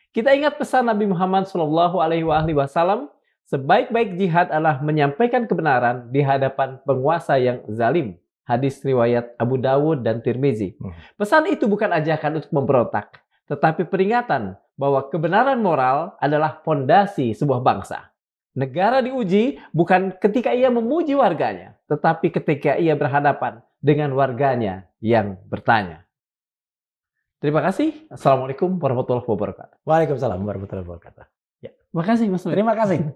Kita ingat pesan Nabi Muhammad SAW, sebaik-baik jihad adalah menyampaikan kebenaran di hadapan penguasa yang zalim. Hadis riwayat Abu Dawud dan Tirmizi. Pesan itu bukan ajakan untuk memberontak, tetapi peringatan bahwa kebenaran moral adalah fondasi sebuah bangsa. Negara diuji bukan ketika ia memuji warganya, tetapi ketika ia berhadapan dengan warganya yang bertanya. Terima kasih. Assalamualaikum warahmatullahi wabarakatuh. Waalaikumsalam warahmatullahi wabarakatuh. Ya. Terima kasih Mas Roy. Terima kasih.